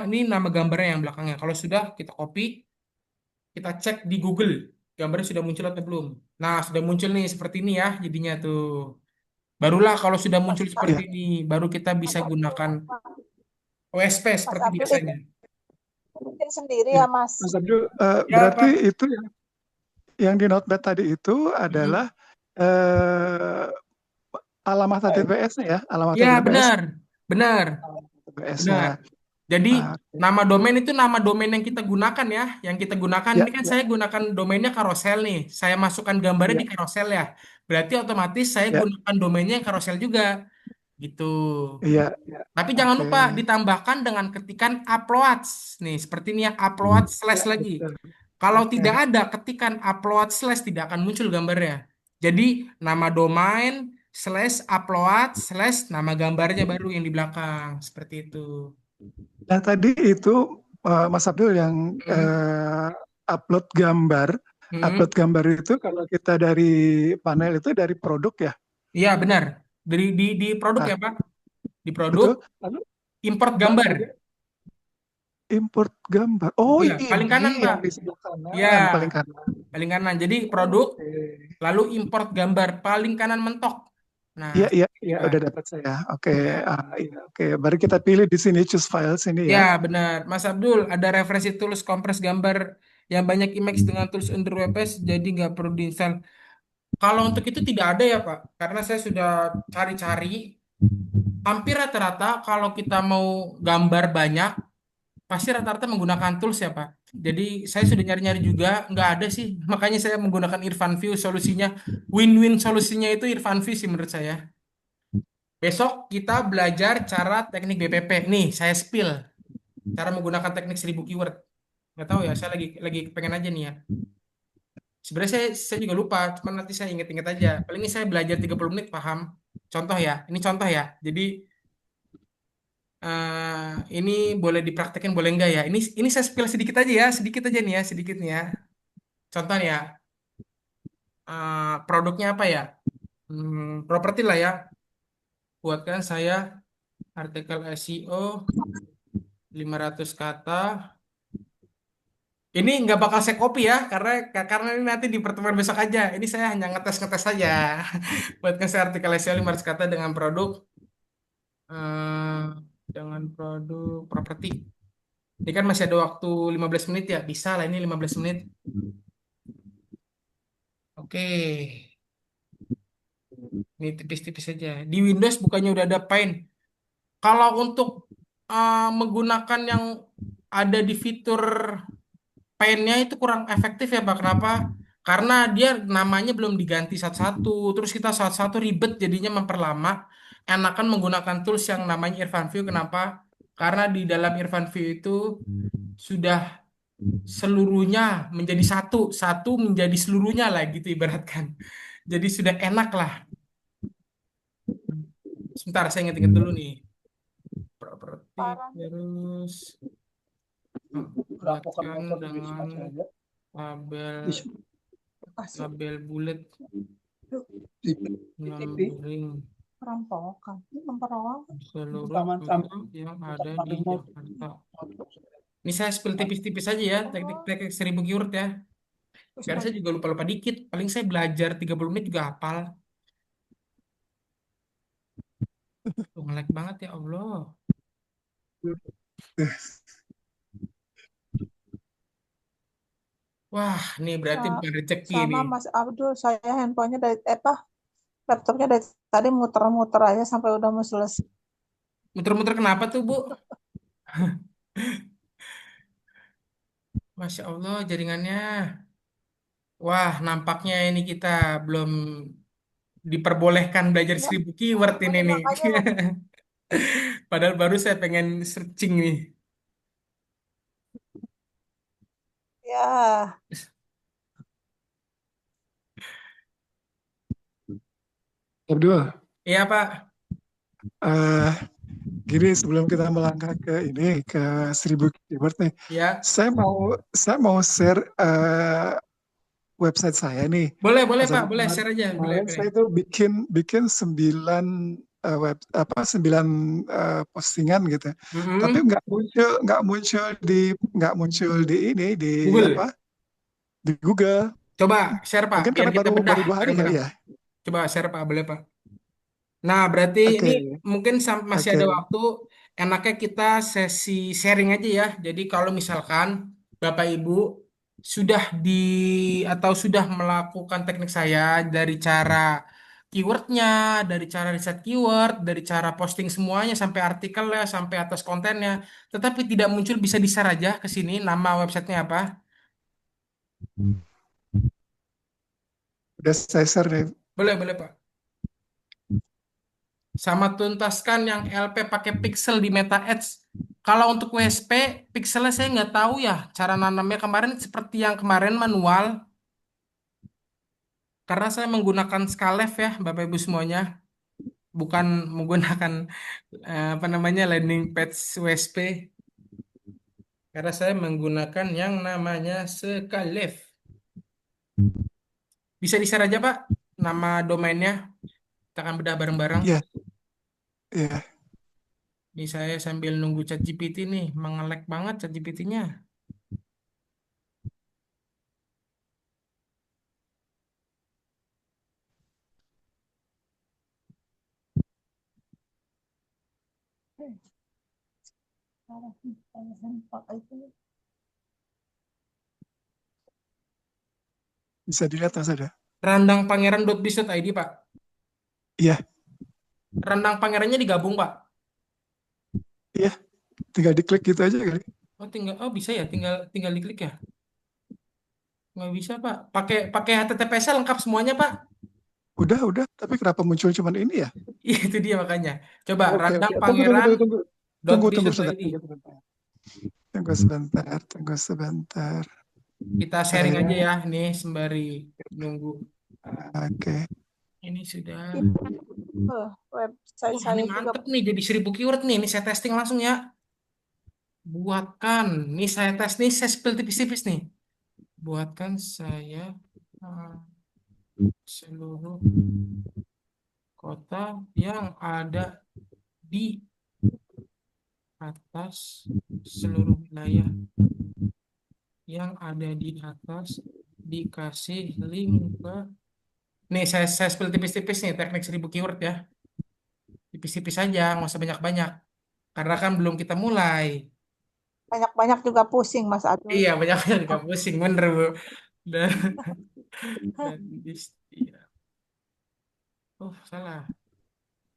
ini nama gambarnya yang belakangnya. Kalau sudah kita copy, kita cek di Google gambarnya sudah muncul atau belum. Nah, sudah muncul nih seperti ini ya jadinya tuh. Barulah kalau sudah muncul seperti Ya, ini, baru kita bisa gunakan OSP Mas seperti Abdul biasanya. bikin sendiri ya. ya, Mas. Mas Abdul, Ya, berarti Pak. itu yang di Notepad tadi itu Mm-mm. adalah eh, alamat HTTPS-nya ya, alamat Ya, HTTPS, benar. Benar. alamat HTTPS-nya. Benar. Jadi Oke. nama domain itu nama domain yang kita gunakan ya. Yang kita gunakan Ya, ini kan ya, saya gunakan domainnya carousel nih. Saya masukkan gambarnya ya, di carousel ya. Berarti otomatis saya ya, gunakan domainnya yang carousel juga. Gitu. iya, ya. Tapi jangan Oke. lupa ditambahkan dengan ketikan uploads. Nih, seperti ini ya, upload slash Ya, lagi. betul. Kalau Oke. tidak ada ketikan upload slash tidak akan muncul gambarnya. Jadi nama domain slash upload slash nama gambarnya baru yang di belakang. Seperti itu. Nah, tadi itu Mas Abdul yang Hmm. upload gambar. Hmm. Upload gambar itu kalau kita dari panel itu dari produk ya. Iya, benar. Di produk Nah, ya, Pak. Di produk betul. Lalu import gambar. import gambar. Oh, Iya, paling kanan, ini Pak. yang di sebelah Iya, kanan, paling kanan. paling kanan. Jadi produk Oke. lalu import gambar paling kanan mentok. Nah, Iya, iya, ini, iya, Pak. udah dapat saya. Oke, Ya, iya, oke. Baru kita pilih di sini choose files ini ya ya. benar. Mas Abdul, ada referensi tools kompres gambar yang banyak image dengan tools under WPS, jadi nggak perlu diinstal. Kalau untuk itu tidak ada ya, Pak. Karena saya sudah cari-cari, hampir rata-rata kalau kita mau gambar banyak, pasti rata-rata menggunakan tools ya, Pak. Jadi saya sudah nyari-nyari juga, nggak ada sih. Makanya saya menggunakan Irfan View solusinya. Win-win solusinya itu Irfan View sih menurut saya. Besok kita belajar cara teknik BPP. Nih, saya spill cara menggunakan teknik 1000 keyword. Nggak tahu ya, saya lagi pengen aja nih ya. Sebenarnya saya juga lupa, cuma nanti saya inget-inget aja. Paling ini saya belajar 30 menit paham. Contoh ya, ini contoh ya. Jadi ini boleh dipraktekin boleh enggak ya? Ini saya spill sedikit aja ya, sedikit aja nih ya, sedikit nih ya. Contoh nih ya, produknya apa ya? Properti lah ya. Buatkan saya artikel SEO 500 kata. Ini nggak bakal saya copy ya, karena ini nanti di pertemuan besok aja. Ini saya hanya ngetes-ngetes saja. Buatkan saya artikel SEO 500 kata eh, dengan produk properti. Ini kan masih ada waktu 15 menit ya. Bisa lah ini 15 menit. Oke. Ini tipis-tipis saja. Di Windows bukannya udah ada Paint. Kalau untuk menggunakan yang ada di fitur Paint-nya itu kurang efektif ya Pak. Kenapa? Karena dia namanya belum diganti satu-satu. Terus kita satu-satu ribet jadinya memperlama. Enakan menggunakan tools yang namanya Irfan View. Kenapa? Karena di dalam Irfan View itu sudah seluruhnya menjadi satu. Satu menjadi seluruhnya lah gitu ibaratkan. Jadi sudah enak lah. Sebentar saya ingat-ingat dulu nih. Properti Parah. terus buatkan dengan label Kasih label bulat numbering perampokan. Ini memperawat. seluruh toko yang ada di Jakarta. Ini saya spill tipis-tipis aja ya, teknik-teknik 1000 keyword ya. Biar saya juga lupa-lupa dikit. Paling saya belajar 30 menit juga hafal. Tuh, nge-lag banget ya Allah. Wah, ini berarti bukan rezeki Sama nih. Mas Abdul, saya handphonenya dari laptopnya dari tadi muter-muter aja sampai udah mau selesai. Muter-muter kenapa tuh, Bu? Masya Allah, jaringannya. Wah, nampaknya ini kita belum diperbolehkan belajar Ya, 1000 keyword ini nih. makanya lah. Padahal baru saya pengen searching nih. Ya, Abdul, Iya, Pak. eh gini sebelum kita melangkah ke ini ke 1000 keyword nih, Ya. saya mau share website saya nih. Boleh, boleh, Mas Pak. Abdul, Boleh, share aja. Boleh, kemarin boleh. saya tuh bikin 9 9 postingan gitu. Tapi Mm-mm. nggak muncul di ini di Google. apa di Google. Coba share Pak, Mungkin biar karena kita baru bedah baru 2 hari kali bareng-bareng. ya. Coba share Pak, boleh Pak. Nah, berarti ini Oke, mungkin masih oke. ada waktu, enaknya kita sesi sharing aja ya. Jadi kalau misalkan Bapak Ibu sudah atau sudah melakukan teknik saya dari cara keywordnya, dari cara riset keyword, dari cara posting semuanya sampai artikelnya, sampai atas kontennya, tetapi tidak muncul, bisa di-share aja ke sini nama websitenya apa. Udah saya share nih. Boleh, boleh Pak. Sama tuntaskan yang LP pakai pixel di Meta Ads. Kalau untuk WSP, pixelnya saya nggak tahu ya. Cara nanamnya kemarin seperti yang kemarin manual. Karena saya menggunakan Scalef ya, Bapak Ibu semuanya. Bukan menggunakan apa namanya landing page WSP. Karena saya menggunakan yang namanya Scalef. Bisa di-share aja Pak, nama domainnya. Kita akan bedah bareng-bareng. Iya, iya. Ini saya sambil nunggu ChatGPT nih. Mengelek banget ChatGPT-nya. Bisa dilihat Mas ada. Randangpangeran.biz.id Pak. Iya, Rendang pangerannya digabung, Pak. iya. Tinggal diklik gitu aja kali. Oh bisa ya, tinggal tinggal diklik ya. Nggak bisa, Pak. Pakai pakai HTTPS lengkap semuanya, Pak. Udah. Tapi kenapa muncul cuman ini ya? Iya, itu dia makanya. Coba Oke. Tunggu sebentar. randangpangeran.biz.id. Tunggu sebentar. Kita sharing Saya, aja ya nih sembari nunggu. oke. Ini sudah. Website Wah, ini saya juga mantep nih jadi 1.000 keyword nih. Ini saya testing langsung ya. Buatkan. Nih saya tes nih, saya spill tipis-tipis nih. Buatkan saya uh, seluruh kota yang ada di atas, seluruh wilayah yang ada di atas dikasih link ke. Nih saya spill tipis-tipis nih teknik 1.000 keyword ya. Tipis-tipis aja, nggak usah banyak-banyak. Karena kan belum kita mulai. banyak-banyak juga pusing Mas Adul. Iya, banyak-banyak juga pusing, bener Bu. Dan, dan iya. Oh, salah.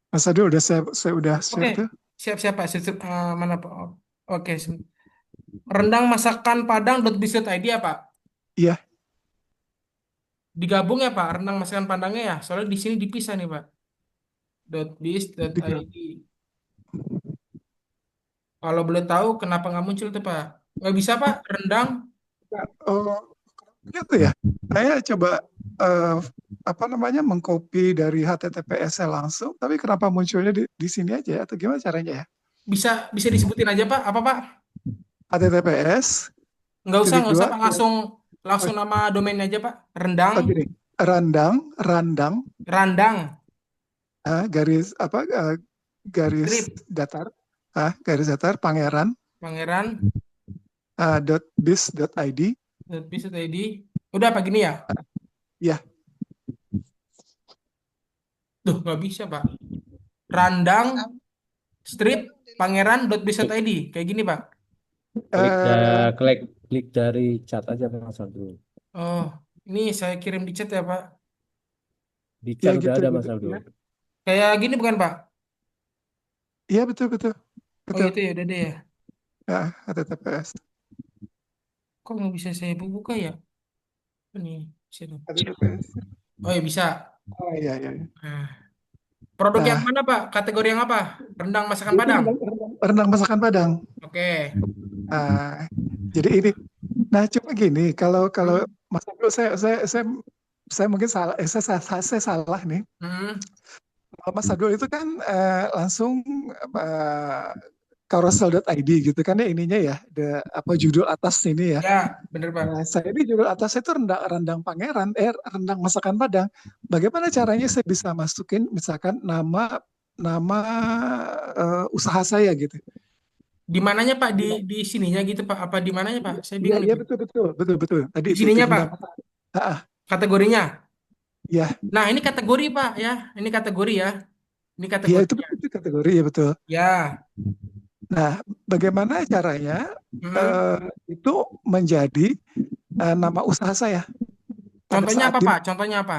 Mas Ado saya udah Oke, share tuh. siap-siap Pak. Mana Pak? Oke, rendang masakan padang.biz.id ya Pak? Iya, Digabung ya Pak, rendang masakan padangnya ya? Soalnya di sini dipisah nih Pak. tiga. .biz.id. Kalau boleh tahu kenapa nggak muncul tuh Pak? Nggak bisa Pak, rendang. Oh, gitu ya. Saya coba eh, apa namanya mengcopy dari HTTPS-nya langsung, tapi kenapa munculnya di sini aja ya? Atau gimana caranya ya? Bisa bisa disebutin aja Pak, apa Pak? HTTPS titik Nggak usah dua Pak, garis, langsung oh, langsung nama domainnya aja Pak. Rendang, gini, randang randang, garis apa garis strip, datar garis datar pangeran pangeran, .biz.id. .biz.id. Udah apa gini ya? Ya, Duh, nggak bisa Pak. Randang, strip, pangeran.biz.id. Kayak gini Pak. Klik, eh, klik, klik dari chat aja Mas Abdul. Oh, ini saya kirim di chat ya Pak. Di ya chat udah gitu ada gitu. Mas Abdul. Ya, Kayak gini bukan Pak? iya betul betul Oh betul. itu ya, udah deh ya. Ya, HTTPS. Kok nggak bisa saya buka ya? Ini, sini. HTTPS. Oh ya bisa. Oh iya iya. Iya. Nah, produk yang Nah, mana Pak? Kategori yang apa? Rendang masakan itu Padang. rendang masakan Padang. Oke. Ah, jadi ini, nah coba gini, kalau kalau Hmm. Mas Abdul, saya mungkin salah, saya salah nih. Hmm. Kalau Mas Abdul itu kan langsung eh, carousel.id gitu kan ya ininya ya, apa judul atas ini ya. Ya, bener Pak. Nah, saya ini judul atasnya itu rendang pangeran, rendang masakan Padang. Bagaimana caranya saya bisa masukin misalkan nama nama usaha saya gitu. Di mananya Pak? Di sininya gitu Pak? Apa di mananya Pak? Saya Iya, bingung nih iya Pak. betul betul betul betul. Tadi Di itu sininya Pak? Bintang. Ah, Kategorinya. ya, Nah, ini kategori Pak ya. Ini kategori ya. Ini iya itu kategorinya. betul itu kategori ya betul. Ya. Nah, bagaimana caranya Mm. eh, itu menjadi nama usaha saya pada Contohnya saat apa Pak? Contohnya apa?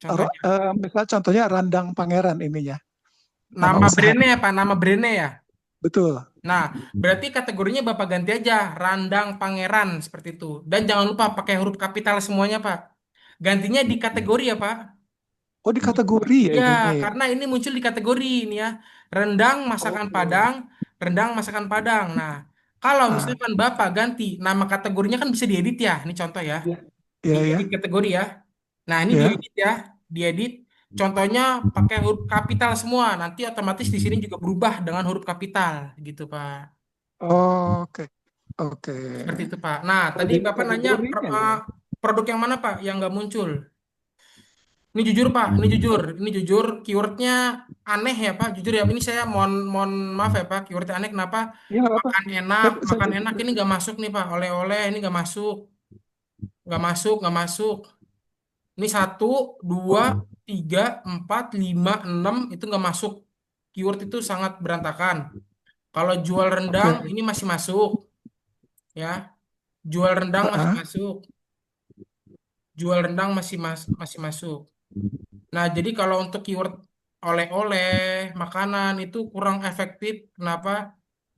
Contohnya. misal contohnya Randang Pangeran ininya nama Nama usaha brandnya apa? Nama brandnya ya. betul. Nah, berarti kategorinya Bapak ganti aja Randang Pangeran seperti itu. Dan jangan lupa pakai huruf kapital semuanya Pak. Gantinya di kategori ya Pak. Oh di kategori ya Ya, ininya ya. karena ini muncul di kategori ini ya. Rendang masakan Oh, Padang, rendang masakan Padang. Nah, kalau ah, misalkan Bapak ganti nama kategorinya kan bisa diedit ya. Ini contoh ya. ya, ya, Diedit ya, kategori ya. Nah, ini ya. diedit ya. Diedit. Contohnya pakai huruf kapital semua. Nanti otomatis di sini juga berubah dengan huruf kapital gitu, Pak. Oke, oke. Seperti itu, Pak. Nah, Oh, tadi jadi Bapak nanya kategorinya ya. produk yang mana, Pak, yang nggak muncul? Ini jujur, Pak. Ini jujur. Ini jujur. Keywordnya aneh ya, Pak. Jujur ya. Ini saya mohon mohon maaf ya, Pak. Keywordnya aneh. Kenapa? Ya nggak apa-apa. Makan enak, Saya makan jujur enak ini aja. nggak masuk nih, Pak. Oleh-oleh ini nggak masuk, nggak masuk, nggak masuk. Ini satu, dua, Oh, tiga, empat, lima, enam itu nggak masuk. Keyword itu sangat berantakan. Kalau jual rendang oke. ini masih masuk, ya. Jual rendang Ah, masih ah. masuk. Jual rendang masih masuk. Nah, jadi kalau untuk keyword oleh-oleh, makanan itu kurang efektif. Kenapa?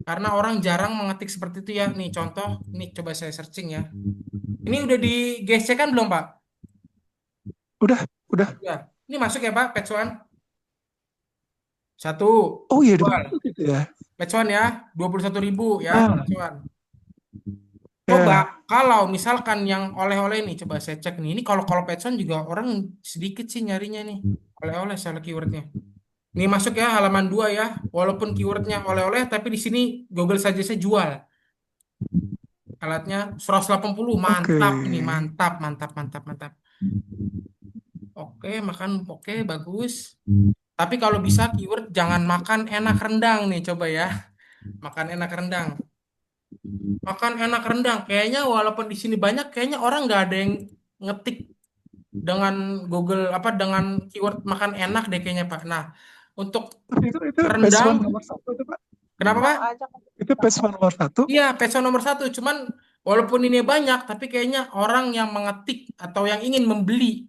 Karena orang jarang mengetik seperti itu ya. Nih contoh, nih coba saya searching ya. Ini udah digesekkan belum, Pak? Udah, udah. Ya. Ini masuk ya, Pak, Page One. Satu, Oh iya, udah jual. masuk gitu ya. Page One ya, 21.000 ya, Ah, Page One. Coba ya. kalau misalkan yang oleh-oleh nih, coba saya cek nih. Ini kalau Page One juga orang sedikit sih nyarinya nih. Oleh-oleh salah keywordnya. Ini masuk ya halaman 2 ya. Walaupun keywordnya oleh-oleh, tapi di sini Google saja saya jual. Alatnya 180 Oke. mantap ini, mantap, mantap, mantap, mantap. Oke, makan oke, bagus. Tapi kalau bisa keyword jangan makan enak rendang nih, coba ya. Makan enak rendang. Makan enak rendang. Kayaknya walaupun di sini banyak, kayaknya orang nggak ada yang ngetik dengan Google apa dengan keyword makan enak deh kayaknya Pak. Nah, untuk Tapi itu page rendang, one nomor satu itu Pak. kenapa Pak? Rendang aja kan. Itu page one nomor satu. Iya, peso nomor satu. Cuman walaupun ini banyak, tapi kayaknya orang yang mengetik atau yang ingin membeli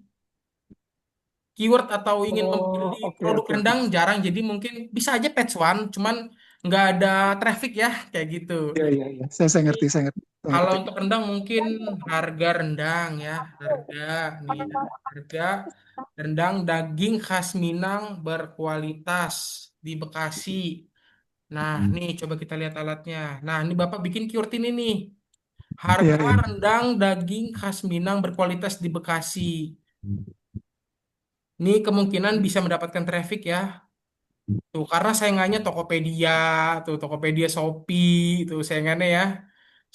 keyword atau ingin membeli Oh, oke, produk oke, oke. rendang jarang. Jadi mungkin bisa aja page one, cuman nggak ada traffic ya, kayak gitu. Iya, iya, iya. Saya Jadi ngerti, saya ngerti, saya kalau ngerti. untuk rendang mungkin harga rendang ya, harga nih ya, harga rendang daging khas Minang berkualitas di Bekasi. Nah, nih coba kita lihat alatnya. Nah, ini Bapak bikin keyword ini nih. Iya, Harga iya. rendang daging khas Minang berkualitas di Bekasi. Ini kemungkinan bisa mendapatkan traffic ya. Tuh, karena saingannya Tokopedia, tuh Tokopedia, Shopee, tuh saingannya ya.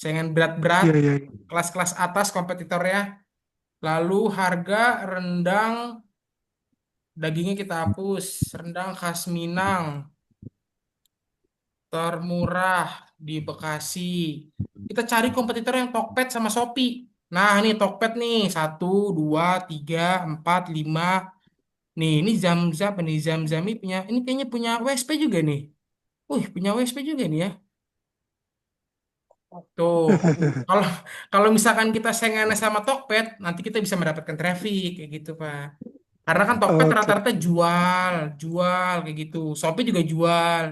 Saingan berat-berat, Iya, iya, iya. kelas-kelas atas kompetitornya. Lalu harga rendang dagingnya kita hapus. Rendang khas Minang termurah di Bekasi. Kita cari kompetitor yang Tokped sama Shopee. Nah, ini Tokped nih. Satu, dua, tiga, empat, lima. Nih, ini Zam-Zam nih. Zam-Zami punya, ini kayaknya punya WSP juga nih. Wih, punya WSP juga nih ya. Tuh, kalau kalau misalkan kita saingannya sama Tokped, nanti kita bisa mendapatkan traffic kayak gitu, Pak. Karena kan Tokped Oke, rata-rata jual, jual kayak gitu. Shopee juga jual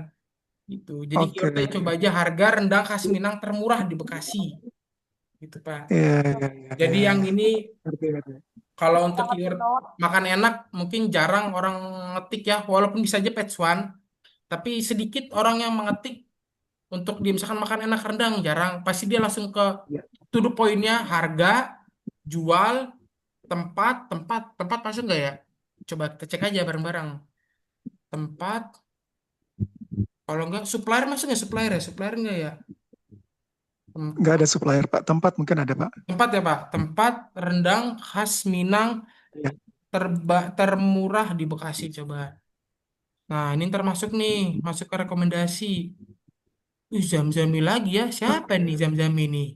gitu. Jadi oke. keywordnya coba aja harga rendang khas Minang termurah di Bekasi, gitu, Pak. Iya, iya, iya, Jadi iya, yang iya. ini Ngerti, ngerti. kalau untuk Sangat keyword menolak. makan enak mungkin jarang orang ngetik ya, walaupun bisa aja page one, tapi sedikit orang yang mengetik untuk dia misalkan makan enak rendang jarang. Pasti dia langsung ke Iya. to the point-nya harga, jual, tempat, tempat, tempat masuk nggak ya? Coba kita cek aja bareng-bareng. Tempat, kalau nggak supplier masuk nggak supplier ya? Supplier nggak ya? Nggak Tempat, ada supplier, Pak. Tempat mungkin ada, Pak. tempat ya Pak. Tempat rendang khas Minang Iya. termurah di Bekasi coba. Nah, ini ntar masuk nih, masuk ke rekomendasi. Zam-Zami lagi ya. Siapa nih Zam-Zami nih?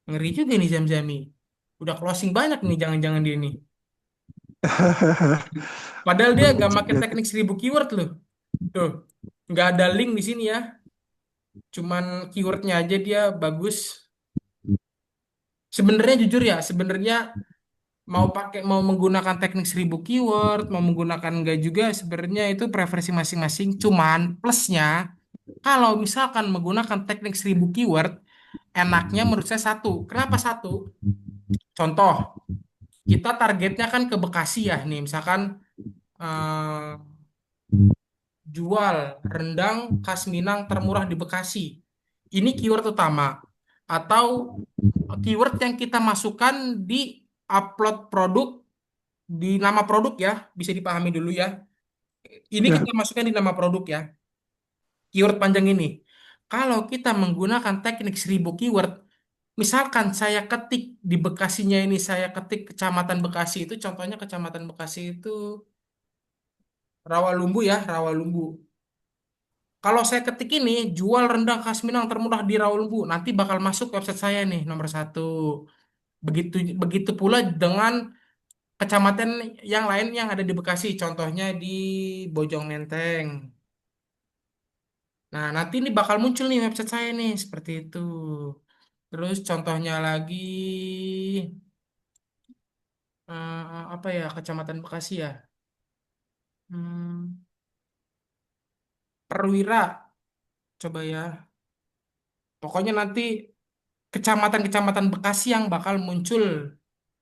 Ngeri juga nih Zam-Zami. Udah closing banyak nih, jangan-jangan dia nih. Padahal dia Boleh gak pakai juga tuh. teknik 1000 keyword loh. Tuh, nggak ada link di sini ya. Cuman keywordnya aja dia bagus. Sebenarnya jujur ya, sebenarnya mau menggunakan teknik 1000 keyword, mau menggunakan enggak juga sebenarnya itu preferensi masing-masing. Cuman plusnya kalau misalkan menggunakan teknik 1000 keyword, enaknya menurut saya satu. Kenapa satu? Contoh, kita targetnya kan ke Bekasi ya nih, misalkan eh, jual rendang khas Minang termurah di Bekasi. Ini keyword utama. Atau keyword yang kita masukkan di upload produk di nama produk ya, bisa dipahami dulu ya. Ini Ya, kita masukkan di nama produk ya, keyword panjang ini. Kalau kita menggunakan teknik 1000 keyword, misalkan saya ketik di Bekasinya ini, saya ketik Kecamatan Bekasi itu, contohnya Kecamatan Bekasi itu Rawalumbu ya, Rawalumbu. Kalau saya ketik ini, jual rendang khas Minang termurah di Rawalumbu, nanti bakal masuk website saya nih, nomor satu. Begitu begitu pula dengan kecamatan yang lain yang ada di Bekasi, contohnya di Bojong Menteng. Nah, nanti ini bakal muncul nih website saya nih, seperti itu. Terus contohnya lagi, apa ya, Kecamatan Bekasi ya? Hmm, Perwira, coba ya. Pokoknya nanti kecamatan-kecamatan Bekasi yang bakal muncul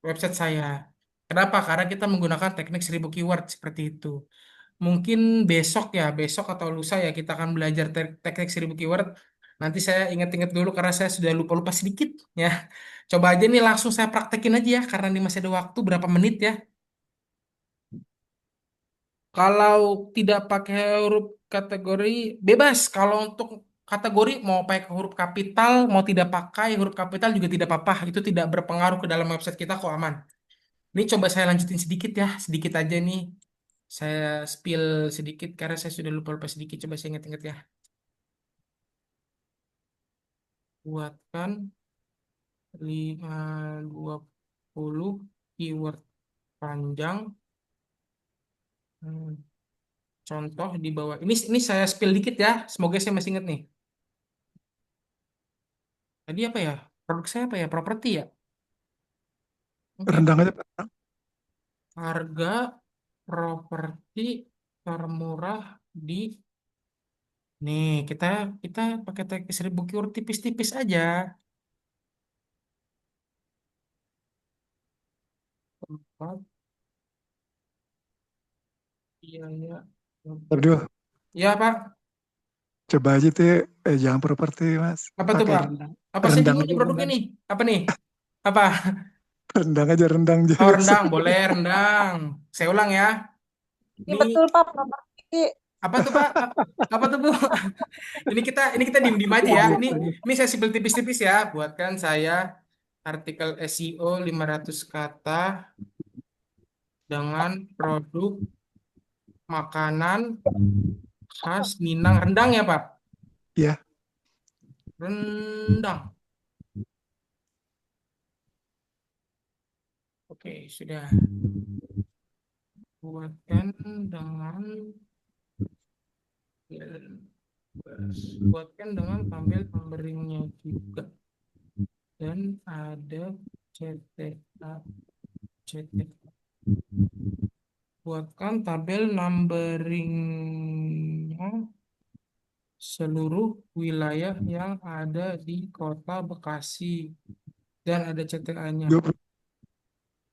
website saya. Kenapa? Karena kita menggunakan teknik 1000 keyword seperti itu. Mungkin besok ya, besok atau lusa ya kita akan belajar teknik 1000 keyword. Nanti saya ingat-ingat dulu karena saya sudah lupa-lupa sedikit ya. Coba aja nih langsung saya praktekin aja ya karena ini masih ada waktu berapa menit ya. Kalau tidak pakai huruf kategori bebas. Kalau untuk kategori mau pakai huruf kapital, mau tidak pakai huruf kapital juga tidak apa-apa. Itu tidak berpengaruh ke dalam website kita kok aman. Ini coba saya lanjutin sedikit ya, sedikit aja nih. Saya spill sedikit karena saya sudah lupa-lupa sedikit. Coba saya ingat-ingat ya. Buatkan 20 keyword panjang. Hmm, Contoh di bawah. Ini saya spill dikit ya. Semoga saya masih ingat nih. Tadi apa ya? Produk saya apa ya? Properti ya? Oke. rendang aja Pak. Harga properti termurah di. Nih, kita kita pakai tag 1000 keyword tipis-tipis aja. Tempat biaya. Aduh, Ya, Pak. coba aja tuh, jangan properti Mas. Apa tuh, Pakai Pak? rendang. Apa saya Rendang bingung aja nih produk rendang. ini? Apa nih? Apa? Rendang aja rendang Oh, biasa. rendang. Boleh, rendang. Saya ulang ya. Ini Ini betul Pak, properti. apa tuh, Pak? Apa tuh, Bu? Ini kita diem-diem aja ya. Ini saya simpel tipis-tipis ya. Buatkan saya artikel SEO 500 kata dengan produk makanan khas Minang. Rendang ya, Pak? Ya, Rendang. Oke, sudah. Buatkan dengan buatkan dengan tampil pemberingnya juga. Dan ada CTA. CTA. Buatkan tabel numberingnya seluruh wilayah yang ada di Kota Bekasi dan ada CTA-nya. 20,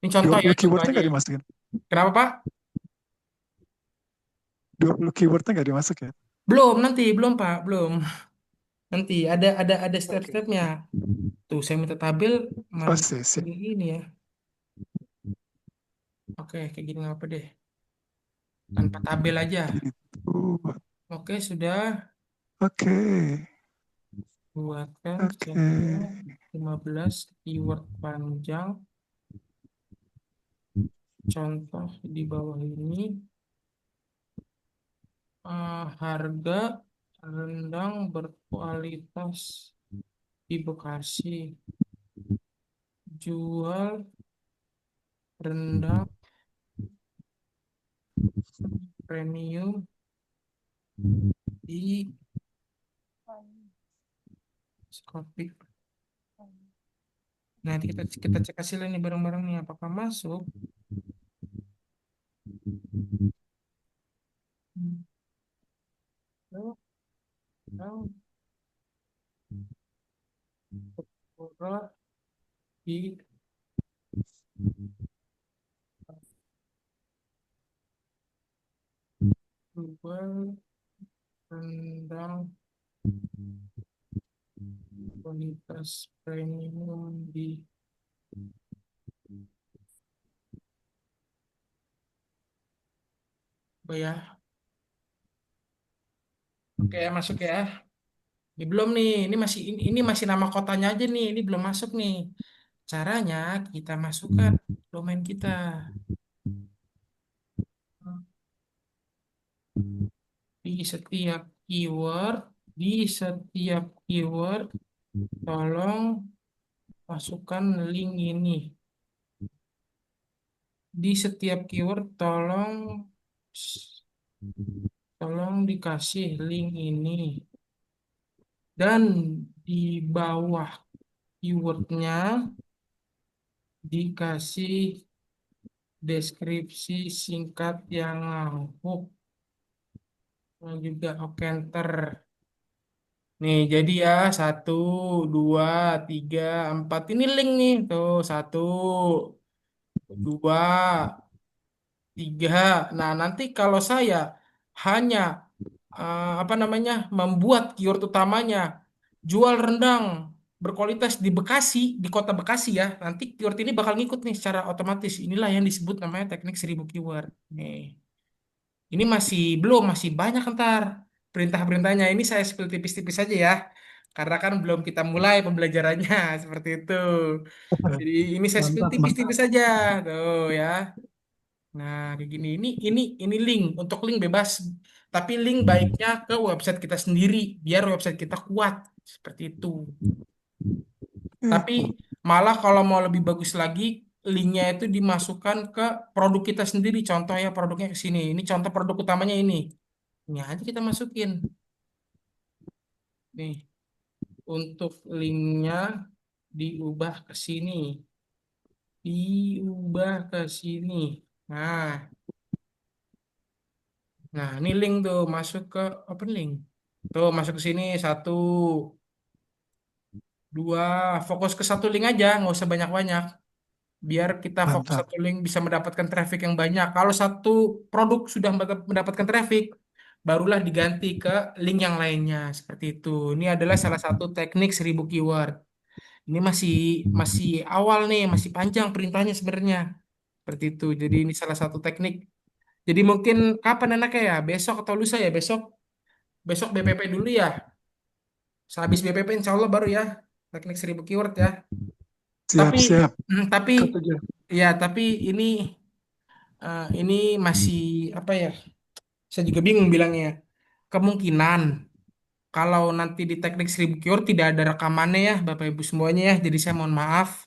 Ini contoh ya, 20 contoh keywordnya aja nggak ya. dimasukin. Kenapa, Pak? 20 keywordnya nggak dimasuk ya. Belum nanti, belum Pak, belum. Nanti ada Oke. step-stepnya. Tuh, saya minta tabel Oh, mana sih. ini ya. Oke, kayak gini nggak apa deh. Tanpa tabel aja. Gitu. Oke, sudah. Oke. Buatkan Oke. contoh 15 keyword panjang. Contoh di bawah ini. Harga rendang berkualitas di Bekasi. Jual rendang premium di Skopik. Nanti kita cek hasilnya nih bareng-bareng nih apakah masuk. Oh, oh, murah di jual rendang kualitas premium di apa ya? Oke, masuk ya. Ini belum nih, ini masih nama kotanya aja nih, ini belum masuk nih. Caranya kita masukkan domain kita. Di setiap keyword, di setiap keyword, tolong masukkan link ini. Di setiap keyword, tolong dikasih link ini. Dan di bawah keywordnya dikasih deskripsi singkat yang hook. Dan juga oke enter. Nih, jadi ya, 1, 2, 3, 4. Ini link nih, tuh 1, 2, 3. Nah, nanti kalau saya hanya apa namanya membuat keyword utamanya jual rendang berkualitas di Bekasi, di kota Bekasi ya, nanti keyword ini bakal ngikut nih secara otomatis. Inilah yang disebut namanya teknik 1.000 keyword. Nih, ini masih banyak ntar perintah-perintahnya. Ini saya spill tipis-tipis aja ya. Karena kan belum kita mulai pembelajarannya seperti itu. Jadi ini saya spill Mantap, mantap. tipis-tipis aja tuh ya. Nah, kayak gini. Ini link. Untuk link bebas. Tapi link baiknya ke website kita sendiri biar website kita kuat. Seperti itu. Tapi malah kalau mau lebih bagus lagi, linknya itu dimasukkan ke produk kita sendiri. Contoh ya produknya ke sini. Ini contoh produk utamanya ini. Ini aja kita masukin. Nih, untuk linknya diubah ke sini. Diubah ke sini. Nah, nah ini link tuh masuk ke open link. Tuh masuk ke sini 1, 2. Fokus ke satu link aja, nggak usah banyak-banyak. Biar kita fokus Mantap. satu link bisa mendapatkan traffic yang banyak. Kalau satu produk sudah mendapatkan traffic, barulah diganti ke link yang lainnya. Seperti itu. Ini adalah salah satu teknik 1.000 keyword. Ini masih masih awal nih, masih panjang perintahnya sebenarnya. Seperti itu. Jadi ini salah satu teknik. Jadi mungkin kapan enaknya ya? Besok atau lusa ya? Besok BPP dulu ya. Sehabis BPP insya Allah baru ya teknik 1.000 keyword ya. Siap, Tapi siap. tapi Setuju. ya tapi ini masih apa ya? Saya juga bingung bilangnya. Kemungkinan kalau nanti di teknik 1.000 keyword tidak ada rekamannya ya Bapak Ibu semuanya ya. Jadi saya mohon maaf.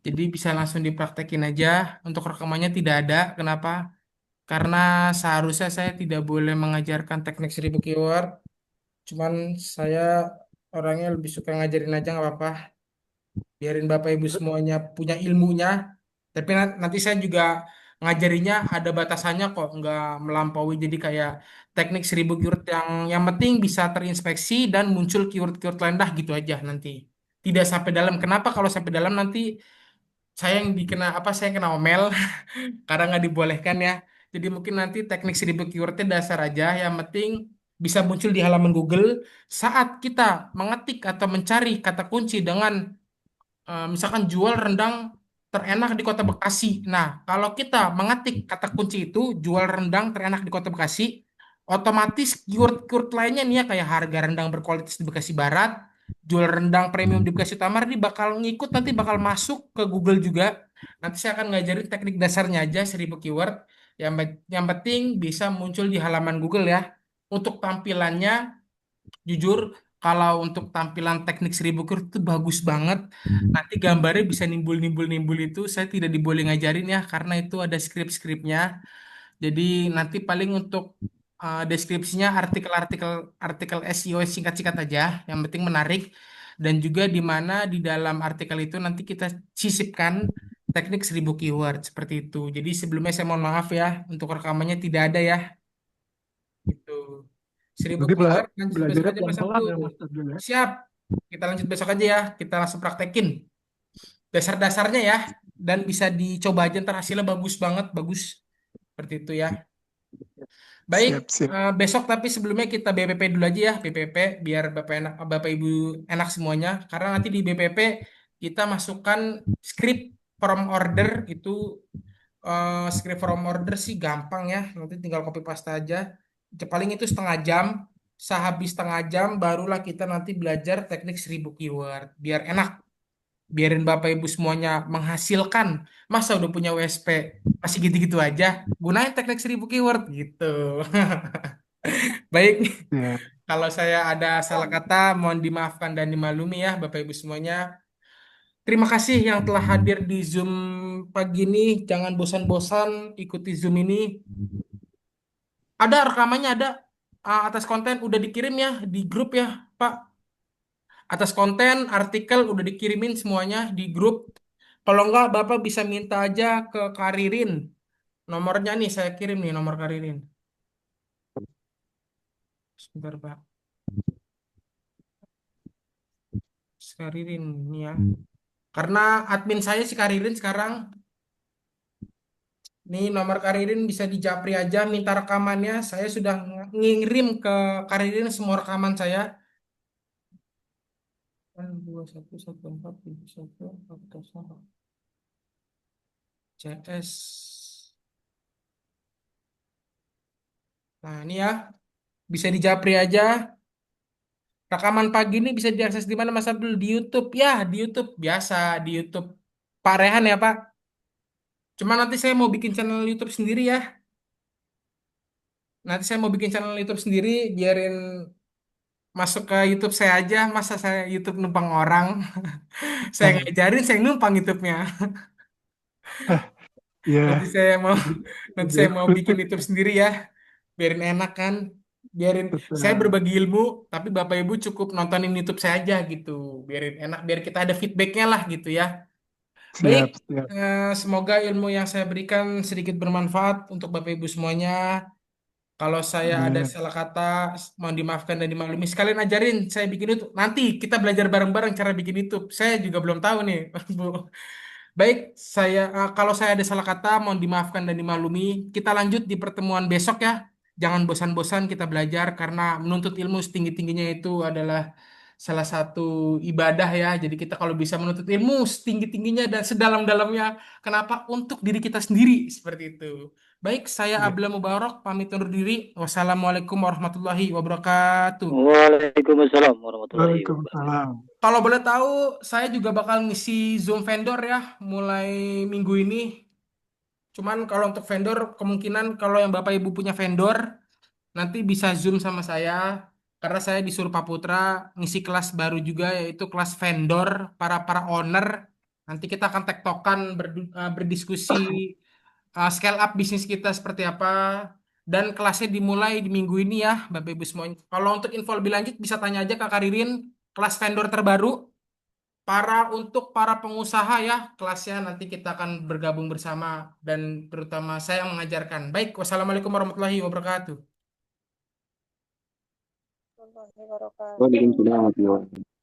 Jadi bisa langsung dipraktekin aja. Untuk rekamannya tidak ada. Kenapa? Karena seharusnya saya tidak boleh mengajarkan teknik 1.000 keyword. Cuman saya orangnya lebih suka ngajarin aja nggak apa-apa. Biarin Bapak Ibu semuanya punya ilmunya. Tapi nanti saya juga ngajarinya ada batasannya kok. Nggak melampaui. Jadi kayak teknik 1.000 keyword yang penting bisa terinspeksi dan muncul keyword-keyword lain dah gitu aja nanti. Tidak sampai dalam. Kenapa kalau sampai dalam nanti saya yang dikena apa saya yang kena omel karena nggak dibolehkan ya. Jadi mungkin nanti teknik 1.000 keywordnya dasar aja. Yang penting bisa muncul di halaman Google saat kita mengetik atau mencari kata kunci dengan misalkan jual rendang terenak di Kota Bekasi. Nah, kalau kita mengetik kata kunci itu jual rendang terenak di Kota Bekasi, otomatis keyword-keyword lainnya nih ya kayak harga rendang berkualitas di Bekasi Barat, jual rendang premium di Bekasi Utara ini bakal ngikut nanti bakal masuk ke Google juga. Nanti saya akan ngajarin teknik dasarnya aja 1.000 keyword. Yang penting bisa muncul di halaman Google ya. Untuk tampilannya, jujur, kalau untuk tampilan teknik 1000 itu bagus banget. Nanti gambarnya bisa nimbul-nimbul-nimbul itu. Saya tidak diboleh ngajarin ya, karena itu ada skrip-skripnya. Jadi nanti paling untuk deskripsinya artikel SEO singkat-singkat aja, yang penting menarik. Dan juga di mana di dalam artikel itu nanti kita sisipkan teknik 1000 keyword seperti itu. Jadi sebelumnya saya mohon maaf ya, untuk rekamannya tidak ada ya. Gitu. 1000 Berarti keyword lanjut besok belajarnya aja Mas pelan-pelan Abdul. ya Mas Abdul ya. Siap. Kita lanjut besok aja ya. Kita langsung praktekin dasar-dasarnya ya. Dan bisa dicoba aja ntar hasilnya bagus banget, bagus. Seperti itu ya. Baik, Siap, siap. besok tapi sebelumnya kita BPP dulu aja ya, BPP biar Bapak Ibu enak semuanya. Karena nanti di BPP kita masukkan script from order itu script from order sih gampang ya. Nanti tinggal copy paste aja. Paling itu setengah jam. Sehabis setengah jam barulah kita nanti belajar teknik 1000 keyword. Biar enak. Biarin Bapak Ibu semuanya menghasilkan. Masa udah punya WSP masih gitu-gitu aja. Gunain teknik 1000 keyword gitu. Baik, Ya. kalau saya ada salah kata, mohon dimaafkan dan dimaklumi ya, Bapak Ibu semuanya. Terima kasih yang telah hadir di Zoom pagi ini. Jangan bosan-bosan ikuti Zoom ini. Ada rekamannya, ada atas konten udah dikirim ya di grup ya, Pak. Atas konten, artikel udah dikirimin semuanya di grup. Kalau enggak, Bapak bisa minta aja ke Karirin. Nomornya nih, saya kirim nih nomor Karirin. Sebentar, Pak. Karirin nih ya. Karena admin saya si Karirin sekarang. Nih nomor Karirin bisa dijapri aja minta rekamannya. Saya sudah ngirim ke Karirin semua rekaman saya. 211471 CS. Nah ini ya bisa dijapri aja. Rekaman pagi ini bisa diakses di mana Mas Abdul? Di YouTube ya, di YouTube biasa di YouTube Pak Rehan ya Pak. Cuma nanti saya mau bikin channel YouTube sendiri ya. Nanti saya mau bikin channel YouTube sendiri, biarin masuk ke YouTube saya aja. Masa saya YouTube numpang orang? Saya ngajarin, saya numpang YouTube-nya. Nanti Ya, saya mau nanti gitu saya ya. mau bikin YouTube sendiri ya. Biarin enak kan. Biarin saya Betul. berbagi ilmu, tapi Bapak Ibu cukup nontonin YouTube saya aja gitu. Biarin enak, biar kita ada feedbacknya lah gitu ya. Baik, Siap, siap. semoga ilmu yang saya berikan sedikit bermanfaat untuk Bapak Ibu semuanya. Kalau saya ada Amin. salah kata, mohon dimaafkan dan dimaklumi. Sekalian ajarin saya bikin itu. Nanti kita belajar bareng-bareng cara bikin YouTube. Saya juga belum tahu nih, Bu. Baik, kalau saya ada salah kata, mohon dimaafkan dan dimaklumi. Kita lanjut di pertemuan besok ya. Jangan bosan-bosan kita belajar karena menuntut ilmu setinggi-tingginya itu adalah salah satu ibadah ya. Jadi kita kalau bisa menuntut ilmu setinggi-tingginya dan sedalam-dalamnya, kenapa? Untuk diri kita sendiri seperti itu. Baik, saya Ya. Abdullah Mubarok pamit undur diri. Wassalamualaikum warahmatullahi wabarakatuh. Waalaikumsalam warahmatullahi wabarakatuh. Waalaikumsalam. Kalau boleh tahu, saya juga bakal ngisi Zoom vendor ya mulai minggu ini. Cuman kalau untuk vendor, kemungkinan kalau yang Bapak Ibu punya vendor, nanti bisa Zoom sama saya. Karena saya disuruh Pak Putra ngisi kelas baru juga, yaitu kelas vendor para owner. Nanti kita akan tektokan berdiskusi scale up bisnis kita seperti apa. Dan kelasnya dimulai di minggu ini ya, Bapak Ibu semuanya. Kalau untuk info lebih lanjut bisa tanya aja ke Karirin, kelas vendor terbaru untuk para pengusaha ya kelasnya nanti kita akan bergabung bersama dan terutama saya yang mengajarkan. Baik, wassalamualaikum warahmatullahi wabarakatuh. Contohnya, Barokan. Waalaikumsalam warahmatullahi wabarakatuh.